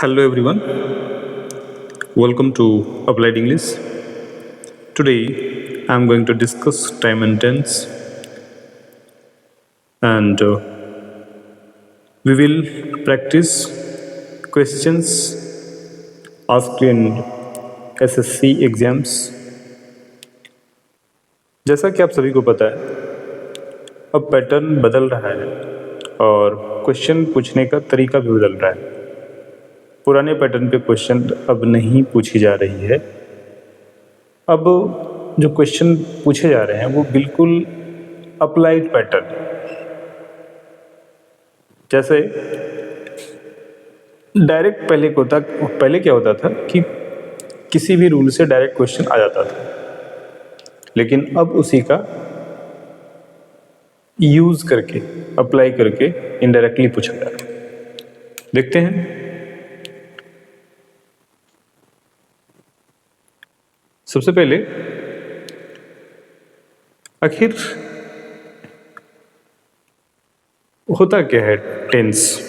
Hello everyone, welcome to Applied English. Today I am going to discuss time and tense, and we will practice questions asked in SSC exams. जैसा कि आप सभी को पता है, अब पैटर्न बदल रहा है और क्वेश्चन पूछने का तरीका भी बदल रहा है। पुराने पैटर्न पे क्वेश्चन अब नहीं पूछी जा रही है। अब जो क्वेश्चन पूछे जा रहे हैं वो बिल्कुल अप्लाइड पैटर्न। जैसे डायरेक्ट पहले क्या होता था कि किसी भी रूल से डायरेक्ट क्वेश्चन आ जाता था, लेकिन अब उसी का यूज करके अप्लाई करके इनडायरेक्टली पूछा जा रहा है। देखते हैं। सबसे पहले आखिर होता क्या है टेंस,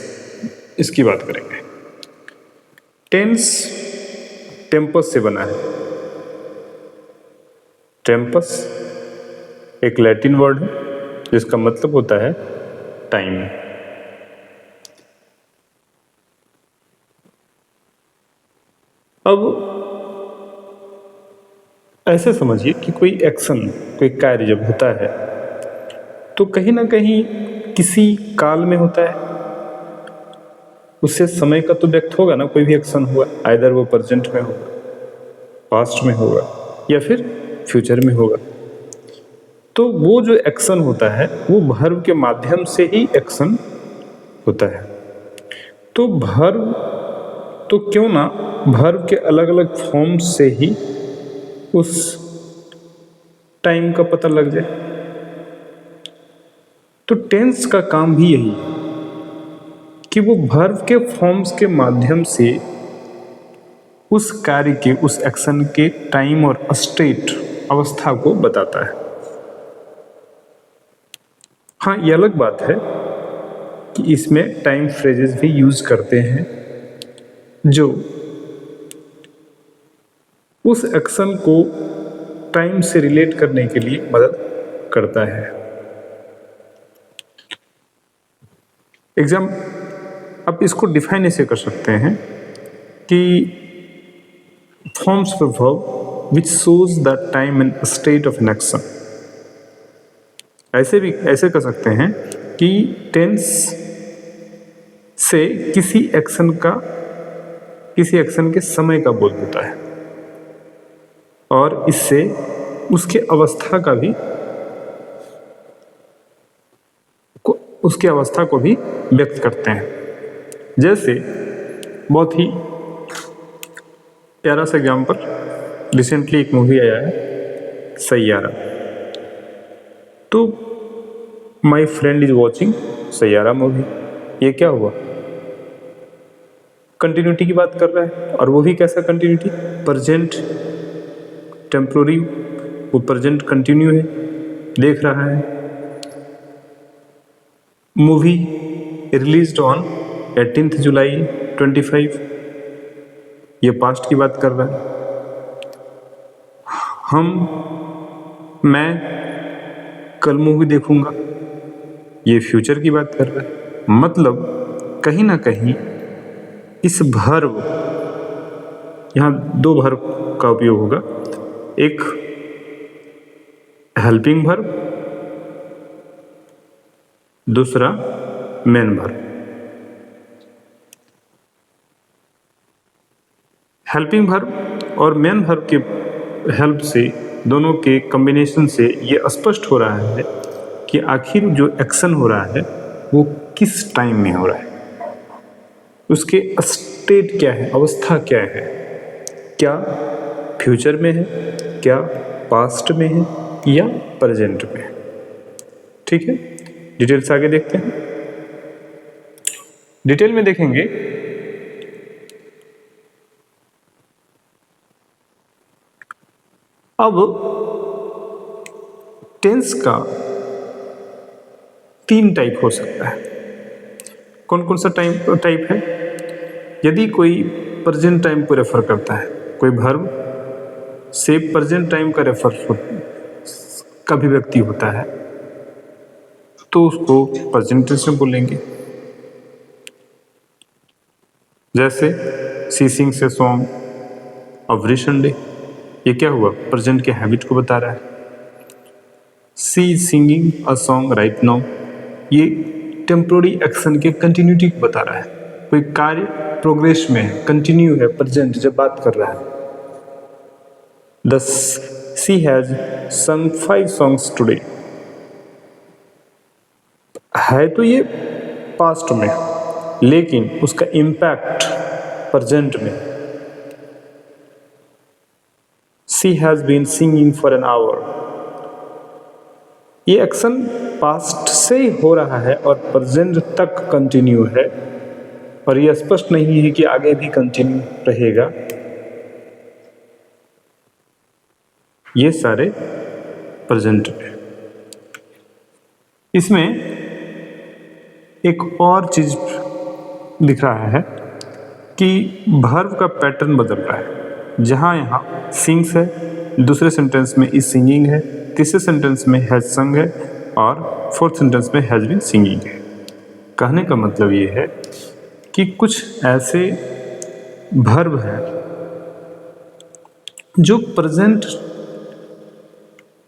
इसकी बात करेंगे। टेंस टेम्पस से बना है। टेम्पस एक लैटिन वर्ड है जिसका मतलब होता है टाइम। अब ऐसे समझिए कि कोई एक्शन, कोई कार्य जब होता है तो कहीं ना कहीं किसी काल में होता है। उससे समय का तो व्यक्त होगा ना। कोई भी एक्शन हुआ, आइदर वो प्रेजेंट में होगा, पास्ट में होगा या फिर फ्यूचर में होगा। तो वो जो एक्शन होता है वो वर्ब के माध्यम से ही एक्शन होता है। तो वर्ब तो क्यों ना वर्ब के अलग अलग फॉर्म से ही उस टाइम का पता लग जाए। तो टेंस का काम भी यही है कि वो वर्ब के फॉर्म्स के माध्यम से उस कार्य के, उस एक्शन के टाइम और स्टेट, अवस्था को बताता है। हाँ, ये अलग बात है कि इसमें टाइम फ्रेजेस भी यूज करते हैं जो उस एक्शन को टाइम से रिलेट करने के लिए मदद करता है। एग्जाम आप इसको डिफाइन ऐसे कर सकते हैं कि forms of verb which shows the time and state of an action. ऐसे कर सकते हैं कि टेंस से किसी एक्शन के समय का बोध होता है और इससे उसके अवस्था को भी व्यक्त करते हैं। जैसे बहुत ही प्यारा सा एग्जाम्पल, रिसेंटली एक मूवी आया है सैयारा। तो my friend is watching Saiyaara movie. ये क्या हुआ? कंटिन्यूटी की बात कर रहा है, और वो भी कैसा कंटिन्यूटी? प्रेजेंट टेम्पोररी, वो प्रेजेंट कंटिन्यू है, देख रहा है। मूवी रिलीज्ड ऑन 18 जुलाई 25, ये पास्ट की बात कर रहा है। मैं कल मूवी देखूंगा, ये फ्यूचर की बात कर रहा है। मतलब कहीं ना कहीं इस वर्ब, यहाँ दो वर्ब का उपयोग होगा, एक हेल्पिंग वर्ब, दूसरा मेन वर्ब। हेल्पिंग वर्ब और मेन वर्ब के हेल्प से, दोनों के कॉम्बिनेशन से ये स्पष्ट हो रहा है कि आखिर जो एक्शन हो रहा है वो किस टाइम में हो रहा है, उसके स्टेट क्या है, अवस्था क्या है। क्या फ्यूचर में है, क्या पास्ट में है, या प्रेजेंट में है। ठीक है, डिटेल्स आगे देखते हैं। डिटेल में देखेंगे अब टेंस का 3 टाइप हो सकता है। कौन कौन सा टाइप है? यदि कोई प्रेजेंट टाइम को रेफर करता है, कोई वर्ब से प्रेजेंट टाइम का का अभिव्यक्ति होता है, तो उसको प्रेजेंट टेंस में बोलेंगे। जैसे she sings a song every Sunday, ये क्या हुआ? प्रेजेंट के हैबिट को बता रहा है। She is singing a song right now, ये टेम्पोररी एक्शन के कंटिन्यूटी को बता रहा है। कोई कार्य प्रोग्रेस में है, कंटिन्यू है, प्रेजेंट जब बात कर रहा है। शी हैज संग 5 सॉन्ग्स टुडे, है तो ये पास्ट में, लेकिन उसका इम्पैक्ट प्रेजेंट में। She has been singing for an hour, ये एक्शन पास्ट से ही हो रहा है और प्रेजेंट तक कंटिन्यू है, और यह स्पष्ट नहीं है कि आगे भी कंटिन्यू रहेगा। ये सारे प्रेजेंट में। इसमें एक और चीज दिख रहा है कि वर्ब का पैटर्न बदल रहा है। जहां यहाँ सिंग्स है, दूसरे सेंटेंस में इज सिंगिंग है, तीसरे सेंटेंस में हैज संग है, और फोर्थ सेंटेंस में हैज बीन सिंगिंग है। कहने का मतलब ये है कि कुछ ऐसे वर्ब हैं जो प्रेजेंट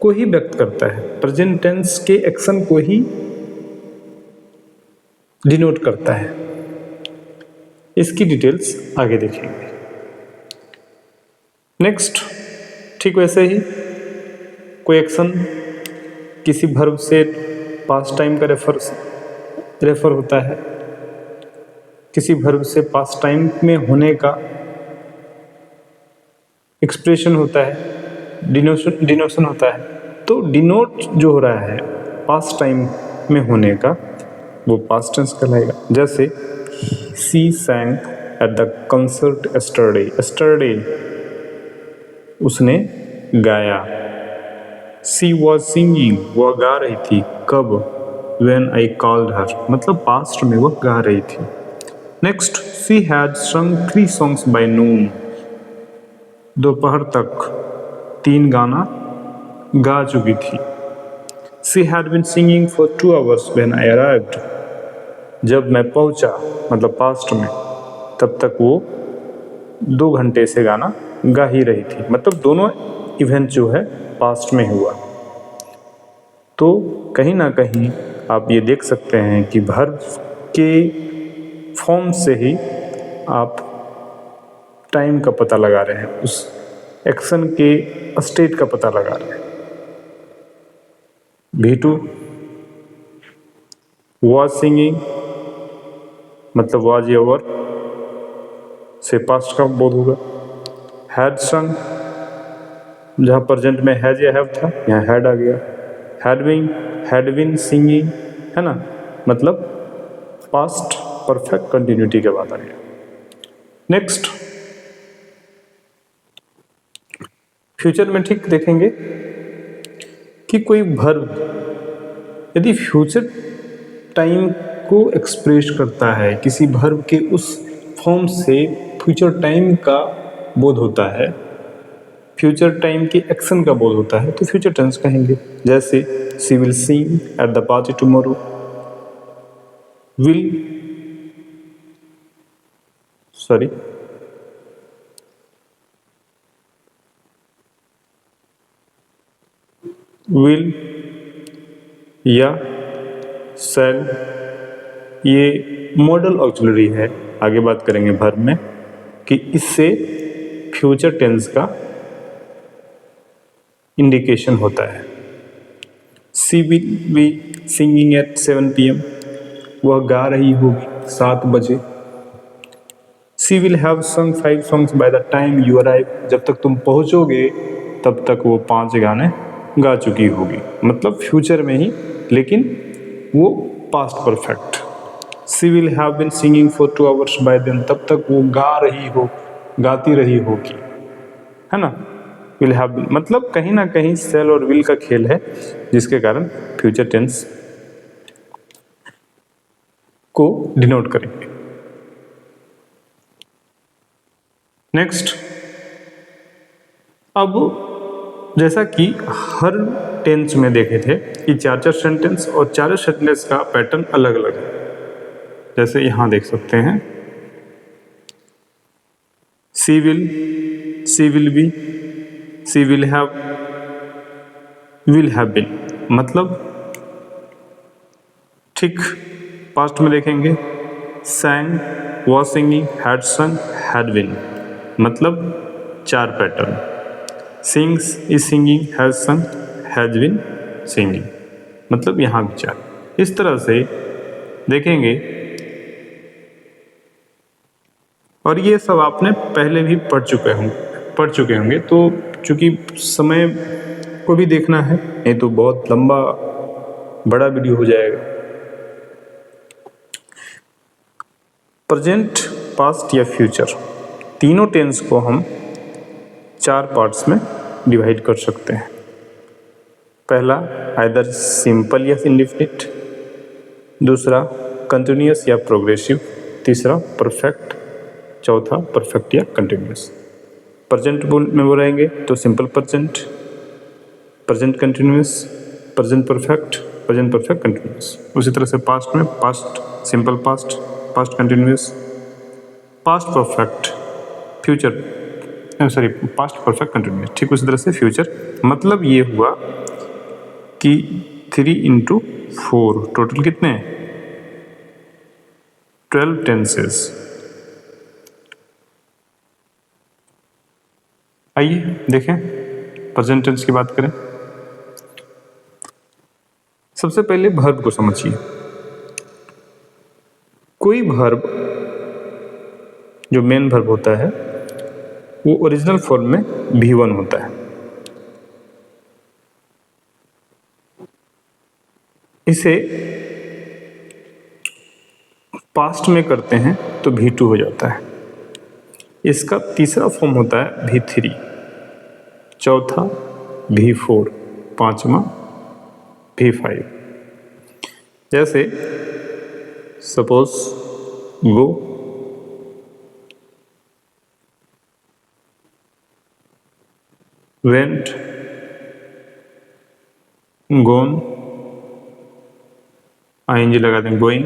को ही व्यक्त करता है, प्रेजेंट टेंस के एक्शन को ही डिनोट करता है। इसकी डिटेल्स आगे देखेंगे। नेक्स्ट, ठीक वैसे ही कोई एक्शन किसी वर्ब से पास्ट टाइम का रेफर होता है, किसी वर्ब से पास्ट टाइम में होने का एक्सप्रेशन होता है, डिनोशन होता है। तो डिनोट जो हो रहा है पास्ट टाइम में होने का, वो पास्ट टेंस कहलाएगा। जैसे she sang at the concert yesterday, उसने गाया। शी was singing, वह गा रही थी। कब? when I called her, मतलब पास्ट में वह गा रही थी। Next, she had sung 3 songs by noon, दोपहर तक 3 गाना गा चुकी थी। She had been singing for 2 hours when I arrived, जब मैं पहुंचा, मतलब पास्ट में, तब तक वो 2 घंटे से गाना गा ही रही थी। मतलब दोनों इवेंट जो है पास्ट में हुआ। तो कहीं ना कहीं आप ये देख सकते हैं कि वर्ब के फॉर्म से ही आप टाइम का पता लगा रहे हैं, उस एक्शन के स्टेट का पता लगा रहे हैं। V2 was singing, मतलब was या वर से पास्ट का बोध होगा। had sung, जहाँ प्रेजेंट में हैज या हैव था, यहाँ हैड आ गया। had been singing, है ना, मतलब पास्ट परफेक्ट कंटिन्यूटी के बाद आ गया। नेक्स्ट, फ्यूचर में ठीक देखेंगे कि कोई वर्ब यदि फ्यूचर टाइम को एक्सप्रेस करता है, किसी वर्ब के उस फॉर्म से फ्यूचर टाइम का बोध होता है, फ्यूचर टाइम के एक्शन का बोध होता है, तो फ्यूचर टेंस कहेंगे। जैसे she will sing at the party tomorrow, will या शैल, ये मॉडल ऑक्सिलरी है। आगे बात करेंगे वर्ब में कि इससे फ्यूचर टेंस का इंडिकेशन होता है। She will be singing at 7 PM, वह गा रही होगी 7 बजे। शी विल हैव संग 5 songs bye the time you arrive, जब तक तुम पहुंचोगे तब तक वो 5 गाने गा चुकी होगी। मतलब फ्यूचर में ही, लेकिन वो past perfect. She will have been singing for 2 hours by then, तब तक वो गाती रही होगी, है ना। विल हैव, मतलब कहीं ना कहीं सेल और विल का खेल है, जिसके कारण फ्यूचर टेंस को डिनोट करेंगे। नेक्स्ट, अब जैसा कि हर टेंस में देखे थे कि चार चार सेंटेंस और चारों सेंटेंस का पैटर्न अलग अलग है। जैसे यहाँ देख सकते हैं, she will be, she will have been, मतलब ठीक पास्ट में देखेंगे sang, was singing, had sung, had been, मतलब चार pattern, sings is singing, has sung, has been singing, मतलब यहाँ भी चार। इस तरह से देखेंगे और ये सब आपने पहले भी पढ़ चुके होंगे। तो चूंकि समय को भी देखना है, नहीं तो बहुत लंबा बड़ा वीडियो हो जाएगा। प्रेजेंट, पास्ट या फ्यूचर, तीनों टेंस को हम चार पार्ट्स में डिवाइड कर सकते हैं। पहला आइदर सिंपल या इंडेफिनिट, दूसरा कंटिन्यूअस या प्रोग्रेसिव, तीसरा परफेक्ट, चौथा परफेक्ट या कंटिन्यूअस। प्रेजेंट में बोलेंगे तो simple present, present continuous, present perfect continuous. उसी तरह से पास्ट में past simple past, past continuous, past perfect, past perfect continuous. ठीक उसी तरह से फ्यूचर, मतलब ये हुआ कि 3 × 4 टोटल कितने 12 टेंसेस। आइए देखें प्रेजेंट टेंस की बात करें। सबसे पहले वर्ब को समझिए। कोई वर्ब जो मेन वर्ब होता है वो ओरिजिनल फॉर्म में V1 होता है। इसे पास्ट में करते हैं तो V2 हो जाता है। इसका तीसरा फॉर्म होता है V3, चौथा V4, पांचवा V5। जैसे सपोज गो, वेंट, गोन, आईएनजी लगा दें गोइंग,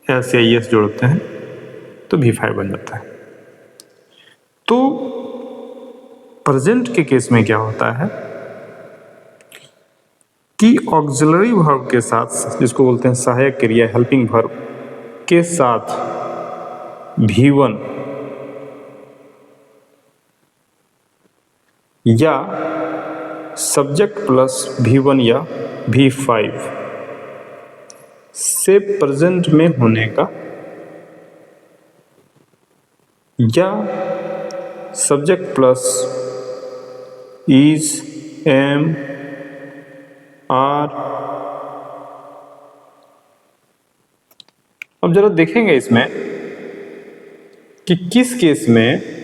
एस या एस जोड़ते हैं तो V5 बन जाता है। तो प्रेजेंट के केस में क्या होता है कि ऑक्सिलरी वर्ब के साथ, जिसको बोलते हैं सहायक क्रिया हेल्पिंग वर्ब के साथ V1 या सब्जेक्ट प्लस V1 या V5 से प्रेजेंट में होने का, या subject plus is, am, are. अब जरा देखेंगे इसमें कि किस केस में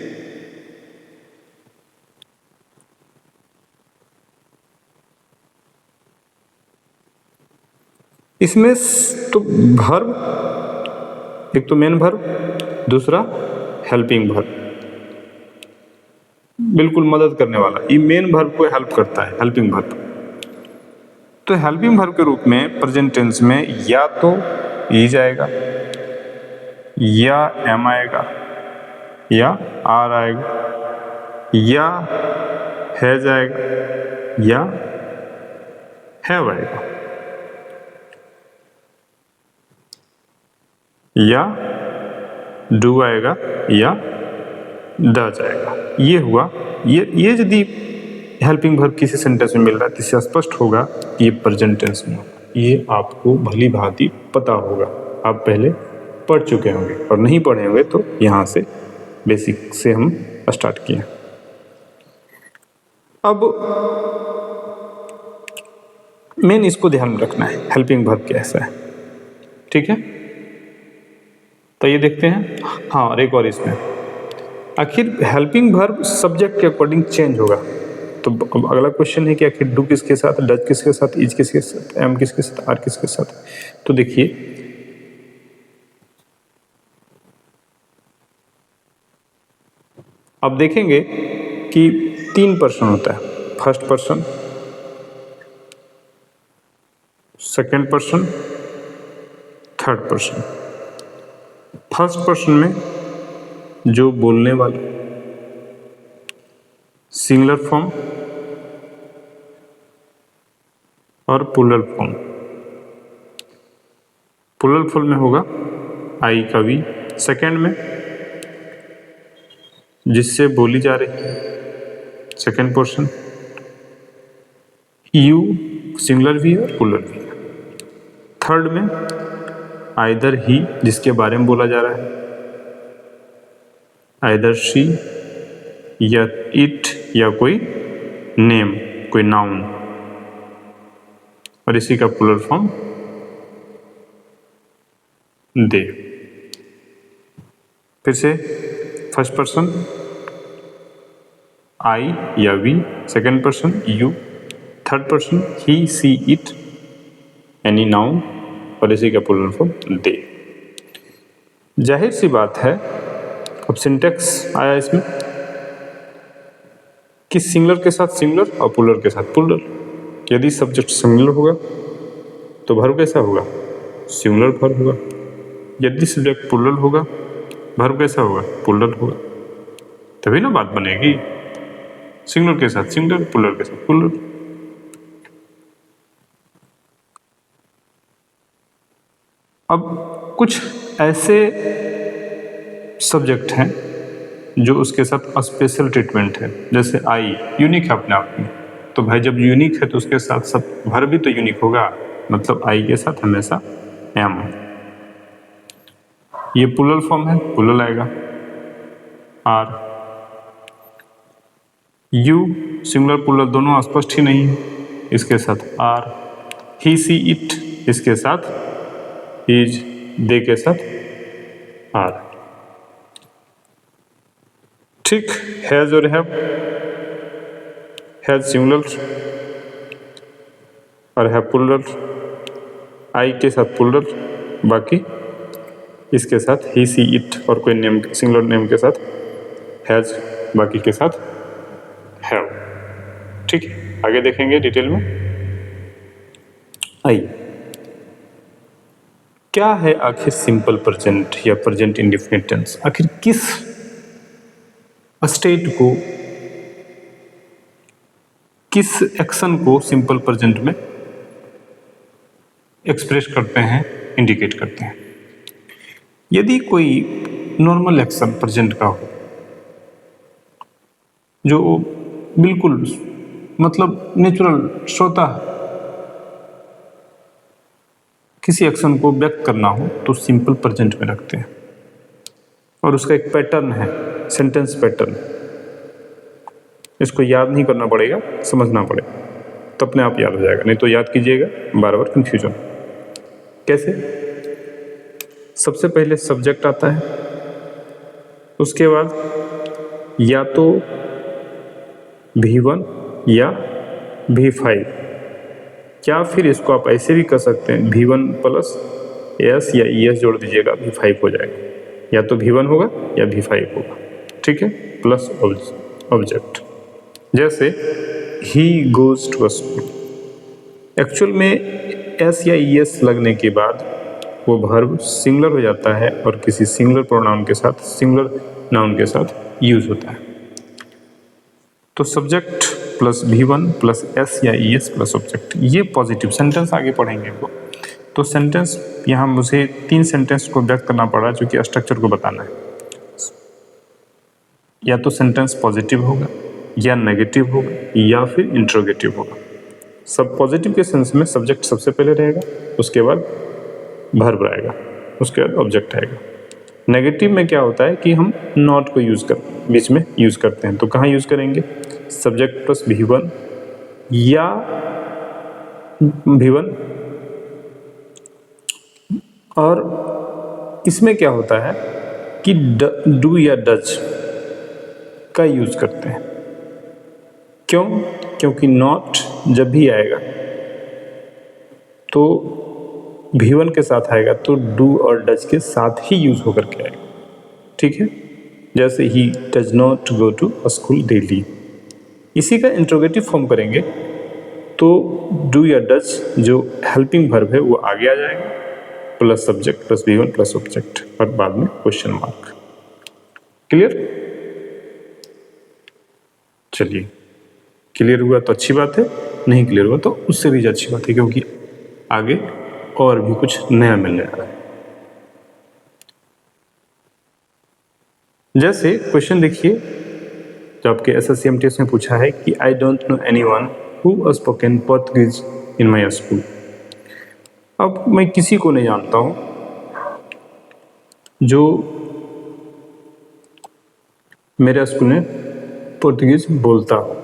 इसमें तो वर्ब, एक तो मेन वर्ब, दूसरा हेल्पिंग वर्ब, बिल्कुल मदद करने वाला। ये मेन वर्ब को हेल्प करता है, हेल्पिंग वर्ब। तो हेल्पिंग वर्ब के रूप में प्रेजेंट टेंस में या तो इज आएगा, या एम आएगा, या आर आएगा, या हैज आएगा, या हैव आएगा, या डू आएगा, या डज आएगा। ये हुआ, ये यदि हेल्पिंग वर्ब किसी सेंटेंस में मिल रहा है तो इससे स्पष्ट होगा कि ये प्रेजेंट टेंस में होगा। ये आपको भली भांति पता होगा, आप पहले पढ़ चुके होंगे, और नहीं पढ़े होंगे तो यहाँ से बेसिक से हम स्टार्ट किए। अब मेन इसको ध्यान में रखना है, हेल्पिंग वर्ब कैसा है, ठीक है। तो ये देखते हैं, हाँ, और एक और इसमें आखिर हेल्पिंग वर्ब सब्जेक्ट के अकॉर्डिंग चेंज होगा। तो अब अगला क्वेश्चन है कि आखिर डू किसके साथ, डज किसके साथ, इज किसके साथ, एम किसके साथ, आर किसके साथ। तो देखिए अब देखेंगे कि 3 पर्सन होता है, first person, second person, third person. First person में जो बोलने वाला, सिंगुलर फॉर्म और प्लूरल फॉर्म। प्लूरल फॉर्म में होगा आई का वी। सेकेंड में जिससे बोली जा रही है, second person, you singular we और प्लूरल वी। थर्ड में आइदर ही जिसके बारे में बोला जा रहा है, आइदर शी या इट या कोई नेम, कोई नाउन, और इसी का प्लूरल फॉर्म दे। फिर से फर्स्ट पर्सन आई या we, second person you, third person he she it any noun, और इसी का प्लूरल फॉर्म दे। जाहिर सी बात है, अब सिंटेक्स आया इसमें कि सिंगुलर के साथ सिंगुलर और प्लूरल के साथ प्लूरल। यदि सब्जेक्ट सिंगुलर होगा तो वर्ब कैसा होगा, सिंगुलर वर्ब होगा। यदि सब्जेक्ट प्लूरल होगा, वर्ब कैसा होगा, प्लूरल होगा। तभी ना बात बनेगी, सिंगुलर के साथ सिंगुलर, प्लूरल के साथ प्लूरल। अब कुछ ऐसे सब्जेक्ट हैं जो उसके साथ स्पेशल ट्रीटमेंट है, जैसे आई यूनिक है अपने आप में, तो भाई जब यूनिक है तो उसके साथ सब वर्ब भी तो यूनिक होगा, मतलब आई के साथ हमेशा एम। ये प्लूरल फॉर्म है, प्लूरल आएगा। आर, यू सिंगुलर प्लूरल दोनों स्पष्ट ही नहीं है, इसके साथ आर। ही सी इट, इसके साथ इज, दे के साथ आर। ठीक, हैज और हैज सिंगुलर और है प्लूरल, आई के साथ प्लूरल, बाकी इसके साथ ही सी इट और कोई नेम, सिंगुलर नेम के साथ हैज, बाकी के साथ हैव। ठीक है, आगे देखेंगे डिटेल में। आई क्या है आखिर सिंपल प्रेजेंट या प्रेजेंट इंडेफिनिट टेंस? आखिर किस स्टेट को, किस एक्शन को सिंपल प्रेजेंट में एक्सप्रेस करते हैं, इंडिकेट करते हैं? यदि कोई नॉर्मल एक्शन प्रेजेंट का हो जो बिल्कुल मतलब नेचुरल स्वतः किसी एक्शन को व्यक्त करना हो तो सिंपल प्रेजेंट में रखते हैं, और उसका एक पैटर्न है, सेंटेंस पैटर्न। इसको याद नहीं करना पड़ेगा, समझना पड़ेगा, तो अपने आप याद हो जाएगा, नहीं तो याद कीजिएगा बार बार कंफ्यूजन। कैसे? सबसे पहले सब्जेक्ट आता है, उसके बाद या तो V1 या V5, या फिर इसको आप ऐसे भी कर सकते हैं V1 प्लस एस या ES जोड़ दीजिएगा, V5 हो जाएगा। या तो V1 होगा या V5 होगा, ठीक है, प्लस ऑब्जेक्ट। जैसे he goes to school, actual में एस या ES लगने के बाद वो वर्ब सिंगुलर हो जाता है और किसी सिंगुलर प्रोनाउन के साथ, सिंगुलर नाउन के साथ यूज होता है। तो subject plus V1 plus S या ES प्लस ऑब्जेक्ट, ये पॉजिटिव सेंटेंस आगे पढ़ेंगे वो। तो सेंटेंस यहाँ मुझे 3 सेंटेंस को व्यक्त करना पड़ा जो कि स्ट्रक्चर को बताना है। या तो सेंटेंस पॉजिटिव होगा, या नेगेटिव होगा, या फिर इंट्रोगेटिव होगा। सब पॉजिटिव के सेंस में सब्जेक्ट सबसे पहले रहेगा, उसके बाद वर्ब आएगा, उसके बाद ऑब्जेक्ट आएगा। नेगेटिव में क्या होता है कि हम नॉट को बीच में यूज करते हैं, तो कहाँ यूज करेंगे? सब्जेक्ट प्लस V1 या V1, और इसमें क्या होता है कि डू या डज का यूज करते हैं। क्यों? क्योंकि नॉट जब भी आएगा तो V1 के साथ आएगा, तो डू और डज के साथ ही यूज होकर के आएगा, ठीक है। जैसे he does not go to school daily. इसी का इंट्रोगेटिव फॉर्म करेंगे तो डू या डज जो हेल्पिंग वर्ब है वो आगे आ जाएगा, plus subject plus V1 plus object और बाद में क्वेश्चन मार्क। क्लियर? चलिए, क्लियर हुआ तो अच्छी बात है, नहीं क्लियर हुआ तो उससे भी अच्छी बात है, क्योंकि आगे और भी कुछ नया मिलने आ रहा है। जैसे क्वेश्चन देखिए, जो आपके SSC/MTS में पूछा है कि I don't know anyone who spoken Portuguese in my school. अब मैं किसी को नहीं जानता हूं जो मेरे स्कूल में पोर्तुगीज बोलता हो।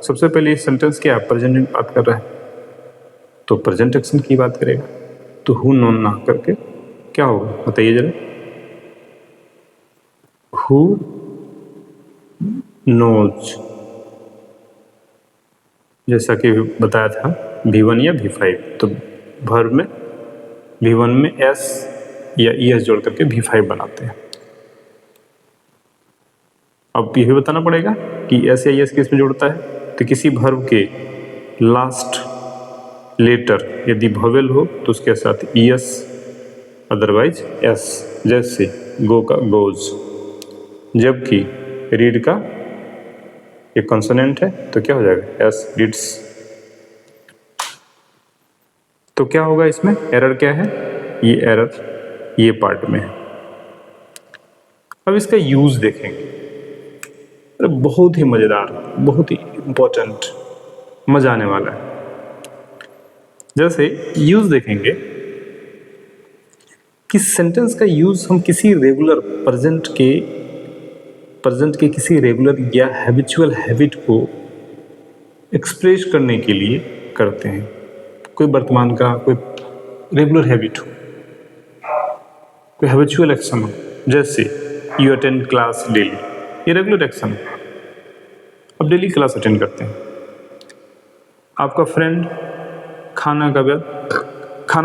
सबसे पहले ये सेंटेंस क्या है, प्रेजेंट में बात कर रहा है तो प्रेजेंट एक्शन की बात करेगा, तो हु नोन ना करके क्या होगा बताइए जरा। हु नोज, जैसा कि बताया था V1 या V5, तो वर्ब में V1 में S या ES जोड़ करके V5 बनाते हैं। अब ये भी बताना पड़ेगा कि S या ES किस में जोड़ता है, तो किसी वर्ब के लास्ट लेटर यदि वोवेल हो तो उसके साथ ES, अदरवाइज S, जैसे गो का गोज, जबकि रीड का एक कॉन्सोनेंट है तो क्या हो जाएगा S रीड्स। तो क्या होगा इसमें, एरर क्या है, ये एरर ये पार्ट में है। अब इसका यूज देखेंगे, अरे बहुत ही मजेदार, बहुत ही इंपॉर्टेंट, मजा आने वाला है। जैसे यूज देखेंगे कि सेंटेंस का यूज हम किसी रेगुलर प्रेजेंट के किसी रेगुलर या हैबिचुअल हैबिट को एक्सप्रेस करने के लिए करते हैं। कोई वर्तमान का कोई रेगुलर हैबिट हो, कोई हैबिचुअल एक्शन हो, जैसे यू अटेंड क्लास डेली, ये रेगुलर एक्शन है, अब डेली क्लास अटेंड करते हैं। आपका फ्रेंड खाना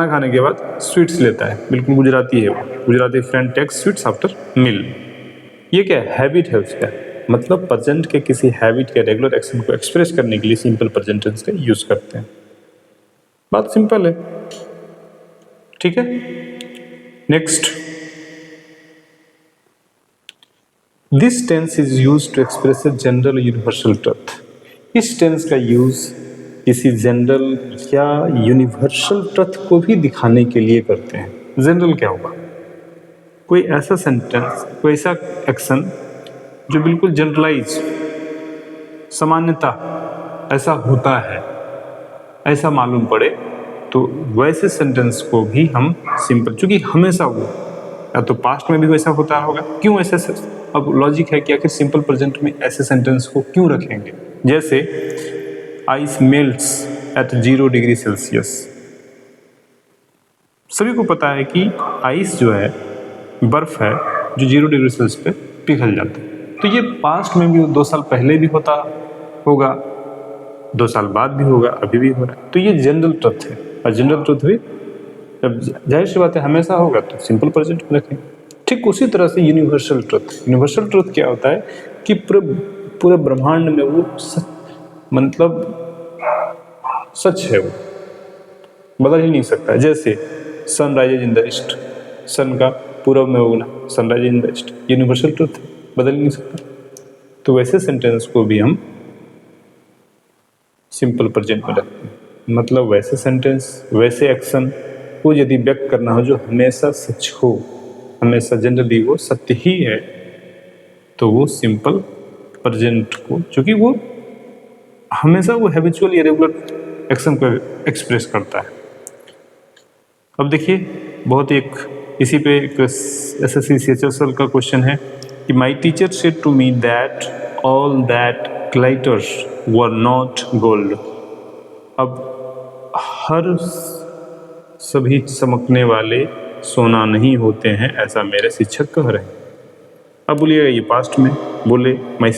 खाने के बाद स्वीट्स लेता है, बिल्कुल गुजराती है वो, Gujarati friend takes sweets after meal, ये क्या हैबिट है उसका, मतलब प्रेजेंट के किसी हैबिट के रेगुलर एक्शन को एक्सप्रेस करने के लिए सिंपल प्रेजेंट टेंस का यूज करते हैं। बात सिंपल है, ठीक है। Next, this tense is used to express a general universal truth. इस टेंस का यूज किसी जनरल या यूनिवर्सल ट्रुथ को भी दिखाने के लिए करते हैं। जनरल क्या होगा, कोई ऐसा सेंटेंस, कोई ऐसा एक्शन जो बिल्कुल जनरलाइज, सामान्यता ऐसा होता है, ऐसा मालूम पड़े, तो वैसे सेंटेंस को भी हम सिंपल, क्योंकि हमेशा वो या तो पास्ट में भी वैसा होता होगा, क्यों ऐसे, अब लॉजिक है कि आखिर सिंपल प्रेजेंट में ऐसे सेंटेंस को क्यों रखेंगे। जैसे ice melts at 0 degree Celsius, सभी को पता है कि आइस जो है बर्फ है जो 0 डिग्री सेल्सियस पे पिघल जाता है, तो ये पास्ट में भी 2 साल पहले भी होता होगा, 2 साल बाद भी होगा, अभी भी हो रहा है, तो ये जनरल ट्रुथ है। और जनरल ट्रुथ भी जब जाहिर सी बात है हमेशा होगा तो सिंपल प्रेजेंट में रखें। ठीक उसी तरह से यूनिवर्सल ट्रुथ क्या होता है कि पूरे ब्रह्मांड में वो मतलब सच है, वो बदल ही नहीं सकता। जैसे sun rises in the east, sun का पूर्व में उगना, sunrise in the east, universal truth है, बदल नहीं सकता। तो वैसे सेंटेंस को भी हम सिंपल प्रेजेंट में रखते हैं, मतलब वैसे सेंटेंस, वैसे एक्शन को यदि व्यक्त करना हो जो हमेशा सच हो, हमेशा जनरली वो सत्य ही है, तो वो सिंपल प्रेजेंट को, क्योंकि वो हमेशा वो हैबिचुअल या रेगुलर एक्शन को एक्सप्रेस करता है। अब देखिए, बहुत एक इसी पे SSC CHSL का क्वेश्चन है कि my teacher said to me that all that glitters were not gold. अब हर सभी चमकने वाले सोना नहीं होते हैं, ऐसा मेरे शिक्षक कह रहे हैं। अब बोलिएगा ये पास्ट में बोले, my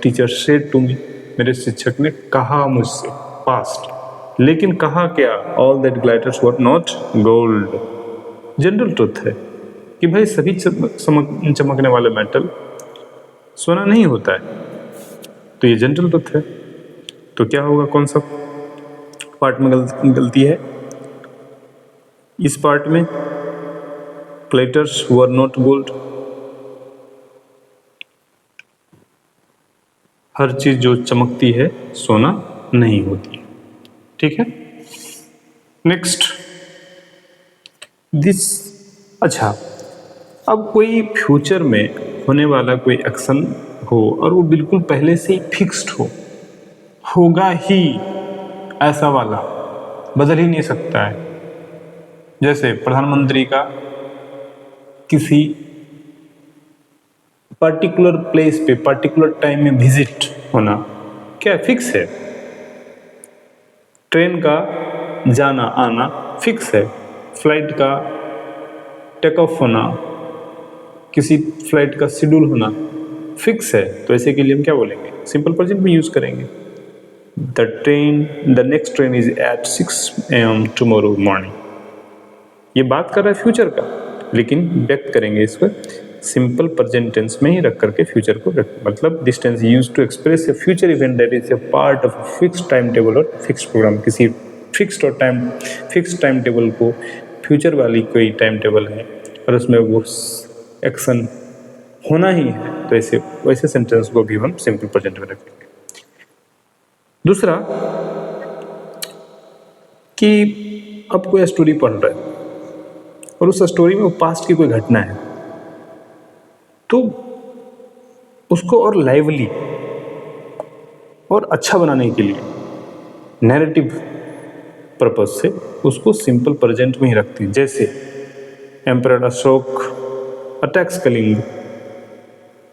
teacher said to me, मेरे शिक्षक ने कहा मुझसे, पास्ट, लेकिन कहा क्या, all that glitters were not gold. General truth है कि भाई सभी चमकने वाले मेटल सोना नहीं होता है। तो ये जनरल ट्रुथ है। तो क्या होगा, कौन सा पार्ट में गलती है? इस पार्ट में क्लेटर्स वर नॉट गोल्ड, हर चीज जो चमकती है सोना नहीं होती है। ठीक है, नेक्स्ट दिस। अच्छा, अब कोई फ्यूचर में होने वाला कोई एक्शन हो और वो बिल्कुल पहले से ही फिक्स्ड हो, होगा ही ऐसा वाला, बदल ही नहीं सकता है। जैसे प्रधानमंत्री का किसी पर्टिकुलर प्लेस पे पर्टिकुलर टाइम में विजिट होना, क्या फिक्स है? ट्रेन का जाना आना फिक्स है, फ्लाइट का टेक ऑफ होना, किसी फ्लाइट का शेड्यूल होना फिक्स है। तो ऐसे के लिए हम क्या बोलेंगे? सिंपल प्रेजेंट में यूज करेंगे। The next train is at 6 AM tomorrow morning. ये बात कर रहा है फ्यूचर का, लेकिन व्यक्त करेंगे इसको सिंपल प्रेजेंट टेंस में ही रख करके फ्यूचर को मतलब this tense used to express a future event that is a part of fixed time table और फिक्स्ड प्रोग्राम। किसी फिक्स्ड टाइम टेबल को फ्यूचर वाली कोई टाइम टेबल है और उसमें वो एक्शन होना ही है, तो ऐसे वैसे सेंटेंस को भी हम सिंपल प्रेजेंट में रखेंगे। दूसरा कि अब कोई स्टोरी पढ़ रहा है और उस स्टोरी में वो पास्ट की कोई घटना है, तो उसको और लाइवली और अच्छा बनाने के लिए नैरेटिव पर्पज से उसको सिंपल प्रेजेंट में ही रखते हैं। जैसे emperor Ashok attacks Kalinga,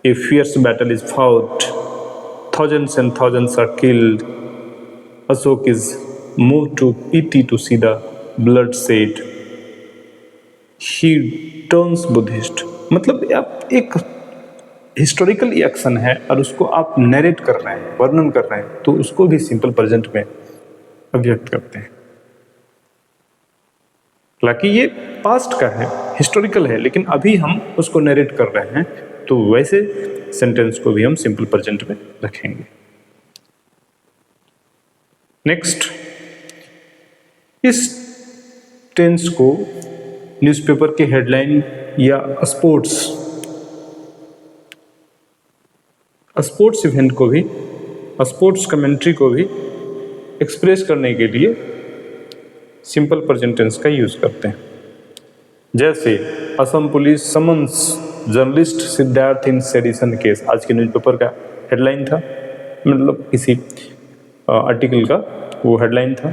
a fierce battle is fought, thousands and thousands are killed, Ashok is moved to PT to see the bloodshed, he turns Buddhist। मतलब आप एक हिस्टोरिकल एक्शन है और उसको आप नरेट कर रहे हैं, वर्णन कर रहे हैं, तो उसको भी सिंपल प्रेजेंट में अभिव्यक्त करते हैं। हालांकि ये पास्ट का है, हिस्टोरिकल है, लेकिन अभी हम उसको नरेट कर रहे हैं, तो वैसे सेंटेंस को भी हम सिंपल प्रेजेंट में रखेंगे। नेक्स्ट, इस टेंस को न्यूज़पेपर के हेडलाइन या स्पोर्ट्स इवेंट को भी, स्पोर्ट्स कमेंट्री को भी एक्सप्रेस करने के लिए सिंपल प्रेजेंट टेंस का यूज करते हैं। जैसे Assam police summons journalist Siddharth in sedition case, आज के न्यूज़पेपर का हेडलाइन था, मतलब किसी आर्टिकल का वो हेडलाइन था।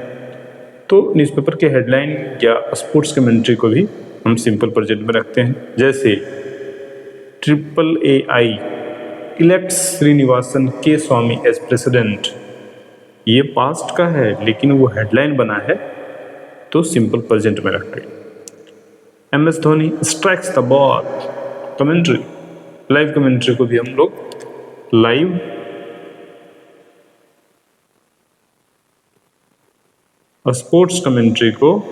तो न्यूज़पेपर के हेडलाइन या स्पोर्ट्स कमेंट्री को भी हम सिंपल प्रेजेंट में रखते हैं। जैसे AAI इलेक्ट्स श्रीनिवासन के स्वामी एज प्रेसिडेंट, ये पास्ट का है लेकिन वो हेडलाइन बना है, तो सिंपल प्रेजेंट में रखेंगे। MS Dhoni strikes the ball commentary, live commentary को भी हम लोग लाइव और स्पोर्ट्स कमेंट्री को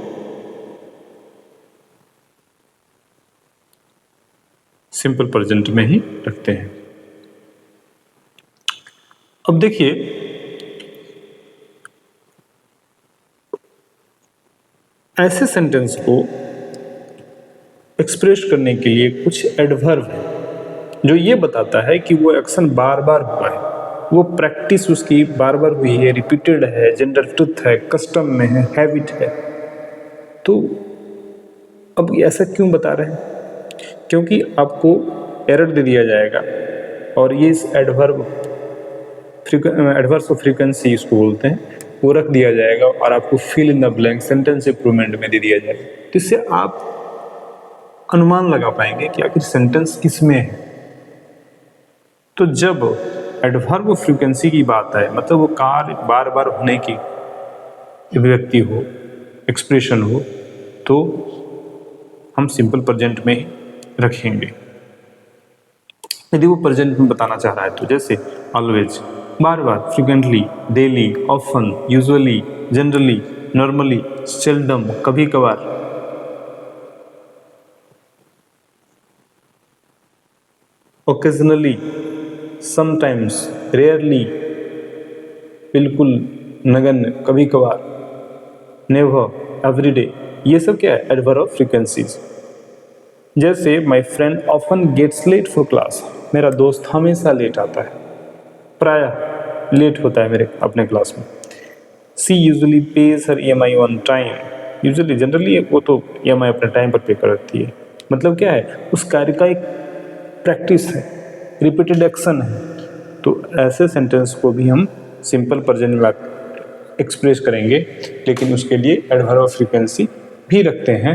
सिंपल प्रेजेंट में ही रखते हैं। अब देखिए, ऐसे सेंटेंस को एक्सप्रेस करने के लिए कुछ एडवर्ब है जो ये बताता है कि वो एक्शन बार बार हुआ है, वो प्रैक्टिस उसकी बार बार हुई है, रिपीटेड है, जनरल ट्रुथ है, कस्टम में है, हैबिट है। तो अब ऐसा क्यों बता रहे हैं? क्योंकि आपको एरर दे दिया जाएगा और ये इस एडवर्ब्स ऑफ फ्रीक्वेंसी इसको बोलते हैं, वो रख दिया जाएगा और आपको fill in the blank sentence improvement में दे दिया जाएगा। तो इससे आप अनुमान लगा पाएंगे कि आखिर सेंटेंस किस में है। तो जब एडवर्ब ऑफ फ्रीक्वेंसी की बात है, मतलब वो कार्य बार बार होने की अभिव्यक्ति हो, एक्सप्रेशन हो, तो हम सिंपल प्रेजेंट में ही रखेंगे। यदि वो प्रेजेंट में बताना चाह रहा है तो जैसे ऑलवेज, बार बार, frequently, daily, often, usually, generally, normally, seldom, कभी कभार। ओकेजनली, समटाइम्स, रेयरली, बिल्कुल नगण्य, कभी कभार, नेवर, एवरीडे, ये सब क्या है? Adverb of frequencies. जैसे my friend often gets late for class, मेरा दोस्त हमेशा लेट आता है, प्रायः लेट होता है मेरे अपने क्लास में। सी यूजुअली पेज हर EMI on time, usually generally वो तो EMI अपने टाइम पर पे करती है। मतलब क्या है? उस कार्य का एक प्रैक्टिस है, रिपीटेड एक्शन है। तो ऐसे सेंटेंस को भी हम सिंपल प्रेजेंट में एक्सप्रेस करेंगे, लेकिन उसके लिए एडवर्ब ऑफ फ्रीक्वेंसी भी रखते हैं।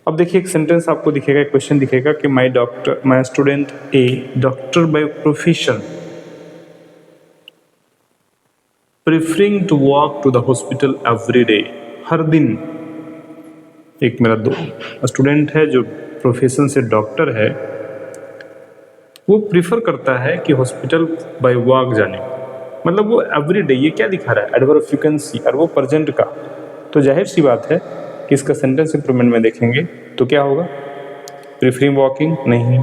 अब देखिए एक सेंटेंस आपको दिखेगा, एक क्वेश्चन दिखेगा कि my student a doctor by profession preferring to walk to the hospital every day, हर दिन। एक मेरा स्टूडेंट है जो प्रोफेशन से डॉक्टर है, वो प्रीफर करता है कि हॉस्पिटल बाय वॉक जाने, मतलब वो एवरी डे, ये क्या दिखा रहा है? एडवर्ब ऑफ फ्रीक्वेंसी, और वो प्रेजेंट का। तो जाहिर सी बात है कि इसका सेंटेंस इंप्रूवमेंट में देखेंगे तो क्या होगा? प्रीफरिंग वॉकिंग नहीं,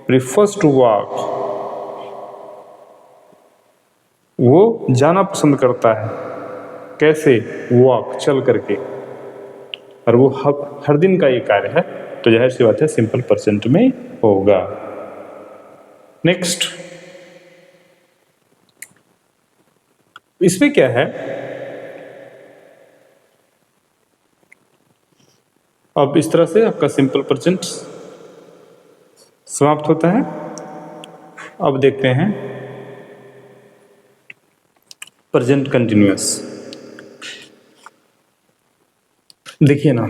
प्रीफर्स टू वॉक, वो जाना पसंद करता है। कैसे? वॉक, चल करके, और वो हर दिन का ये कार्य है, तो जाहिर सी बात है सिंपल प्रेजेंट में होगा। नेक्स्ट, इसमें क्या है? अब इस तरह से आपका सिंपल प्रेजेंट समाप्त होता है। अब देखते हैं प्रेजेंट कंटिन्यूअस। देखिए ना,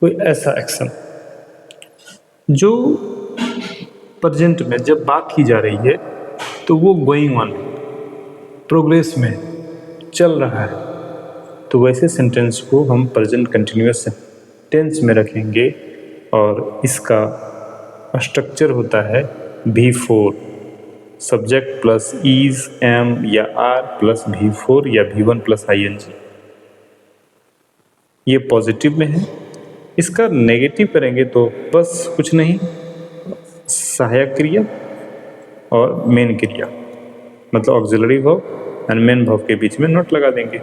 कोई ऐसा एक्शन जो प्रेजेंट में जब बात की जा रही है तो वो गोइंग ऑन, प्रोग्रेस में, चल रहा है, तो वैसे सेंटेंस को हम प्रेजेंट कंटिन्यूअस टेंस में रखेंगे, और इसका स्ट्रक्चर होता है V4, subject plus is, am या आर प्लस V4 या V1 प्लस ING। ये पॉजिटिव में है। इसका नेगेटिव करेंगे तो बस कुछ नहीं, सहायक क्रिया और मेन क्रिया, मतलब auxiliary verb and main verb के बीच में नोट लगा देंगे,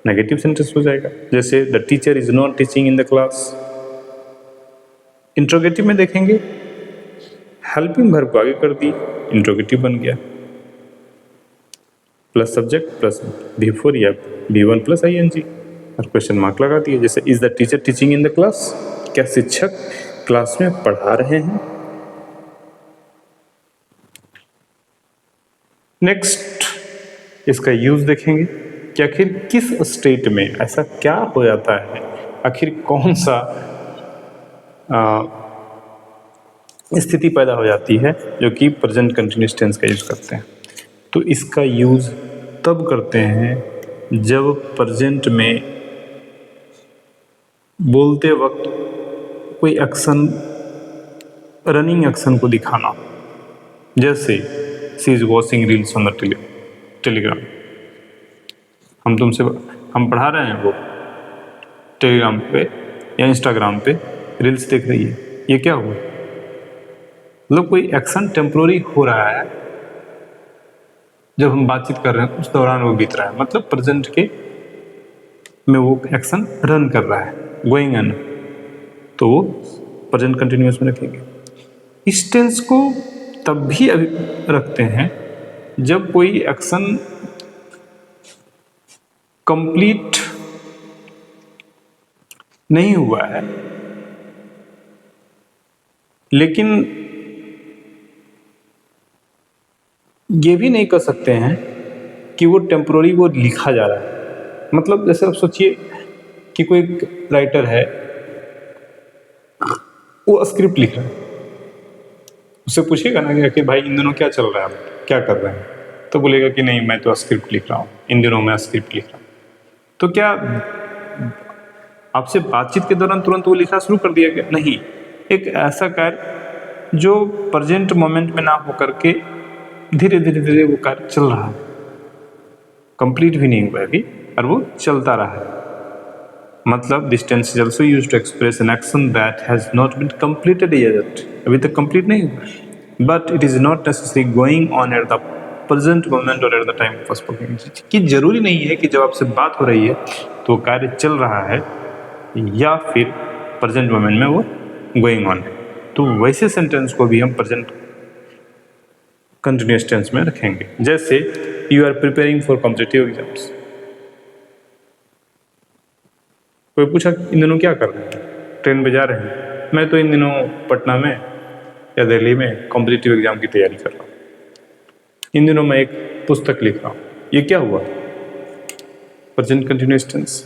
नेगेटिव सेंटेंस हो जाएगा। जैसे the teacher is not teaching in the class. Interrogative में देखेंगे, हेल्पिंग वर्ब को आगे कर दी, इंट्रोगेटिव बन गया, प्लस सब्जेक्ट प्लस V4 या V1 प्लस ING, और क्वेश्चन मार्क लगा दिए। जैसे is the teacher teaching in the class, क्या शिक्षक क्लास में पढ़ा रहे हैं। नेक्स्ट, इसका यूज देखेंगे कि आखिर किस स्टेट में ऐसा क्या हो जाता है, आखिर कौन सा स्थिति पैदा हो जाती है जो कि प्रेजेंट कंटिन्यूअस टेंस का यूज करते हैं। तो इसका यूज तब करते हैं जब प्रेजेंट में बोलते वक्त कोई एक्शन, रनिंग एक्शन को दिखाना। जैसे she is watching reels on the Telegram, हम पढ़ा रहे हैं, वो टेलीग्राम पे या इंस्टाग्राम पे रील्स देख रही है, ये क्या हुआ? मतलब कोई एक्शन टेम्पोररी हो रहा है, जब हम बातचीत कर रहे हैं उस दौरान वो बीत रहा है, मतलब प्रेजेंट के में वो एक्शन रन कर रहा है, गोइंग ऑन, तो वो प्रेजेंट कंटिन्यूअस में रखेंगे। इस टेंस को तब भी रखते हैं जब कोई एक्शन कंप्लीट नहीं हुआ है, लेकिन ये भी नहीं कर सकते हैं कि वो टेम्पोररी वो लिखा जा रहा है। मतलब जैसे आप सोचिए कि कोई राइटर है, वो स्क्रिप्ट लिख रहा है, उससे पूछेगा ना कि आखिर भाई इन दिनों क्या चल रहा है, क्या कर रहे हैं, तो बोलेगा कि नहीं मैं तो स्क्रिप्ट लिख रहा हूँ, इन दिनों मैं स्क्रिप्ट लिख रहा हूँ। तो क्या आपसे बातचीत के दौरान तुरंत वो लिखना शुरू कर दिया गया? नहीं, एक ऐसा कार्य जो प्रेजेंट मोमेंट में ना होकर के धीरे धीरे वो कार्य चल रहा है, कंप्लीट भी नहीं हुआ अभी और वो चलता रहा है। मतलब this tense is also used to express an action that has not been completed yet, अभी तक कंप्लीट नहीं हुआ, but it is not necessary going on at the present moment और at the time of spoken, कि जरूरी नहीं है कि जब आपसे बात हो रही है तो कार्य चल रहा है या फिर प्रेजेंट मोमेंट में वो गोइंग ऑन है। तो वैसे सेंटेंस को भी हम प्रेजेंट कंटिन्यूअस टेंस में रखेंगे। जैसे you are preparing for competitive exams, कोई पूछा इन दिनों क्या कर रहे हैं, ट्रेन पे जा रहे हैं, मैं तो इन दिनों पटना में या दिल्ली में कॉम्पिटिटिव एग्जाम की तैयारी कर रहा हूँ, इन दिनों मैं एक पुस्तक लिख रहा हूँ। ये क्या हुआ? Present continuous tense.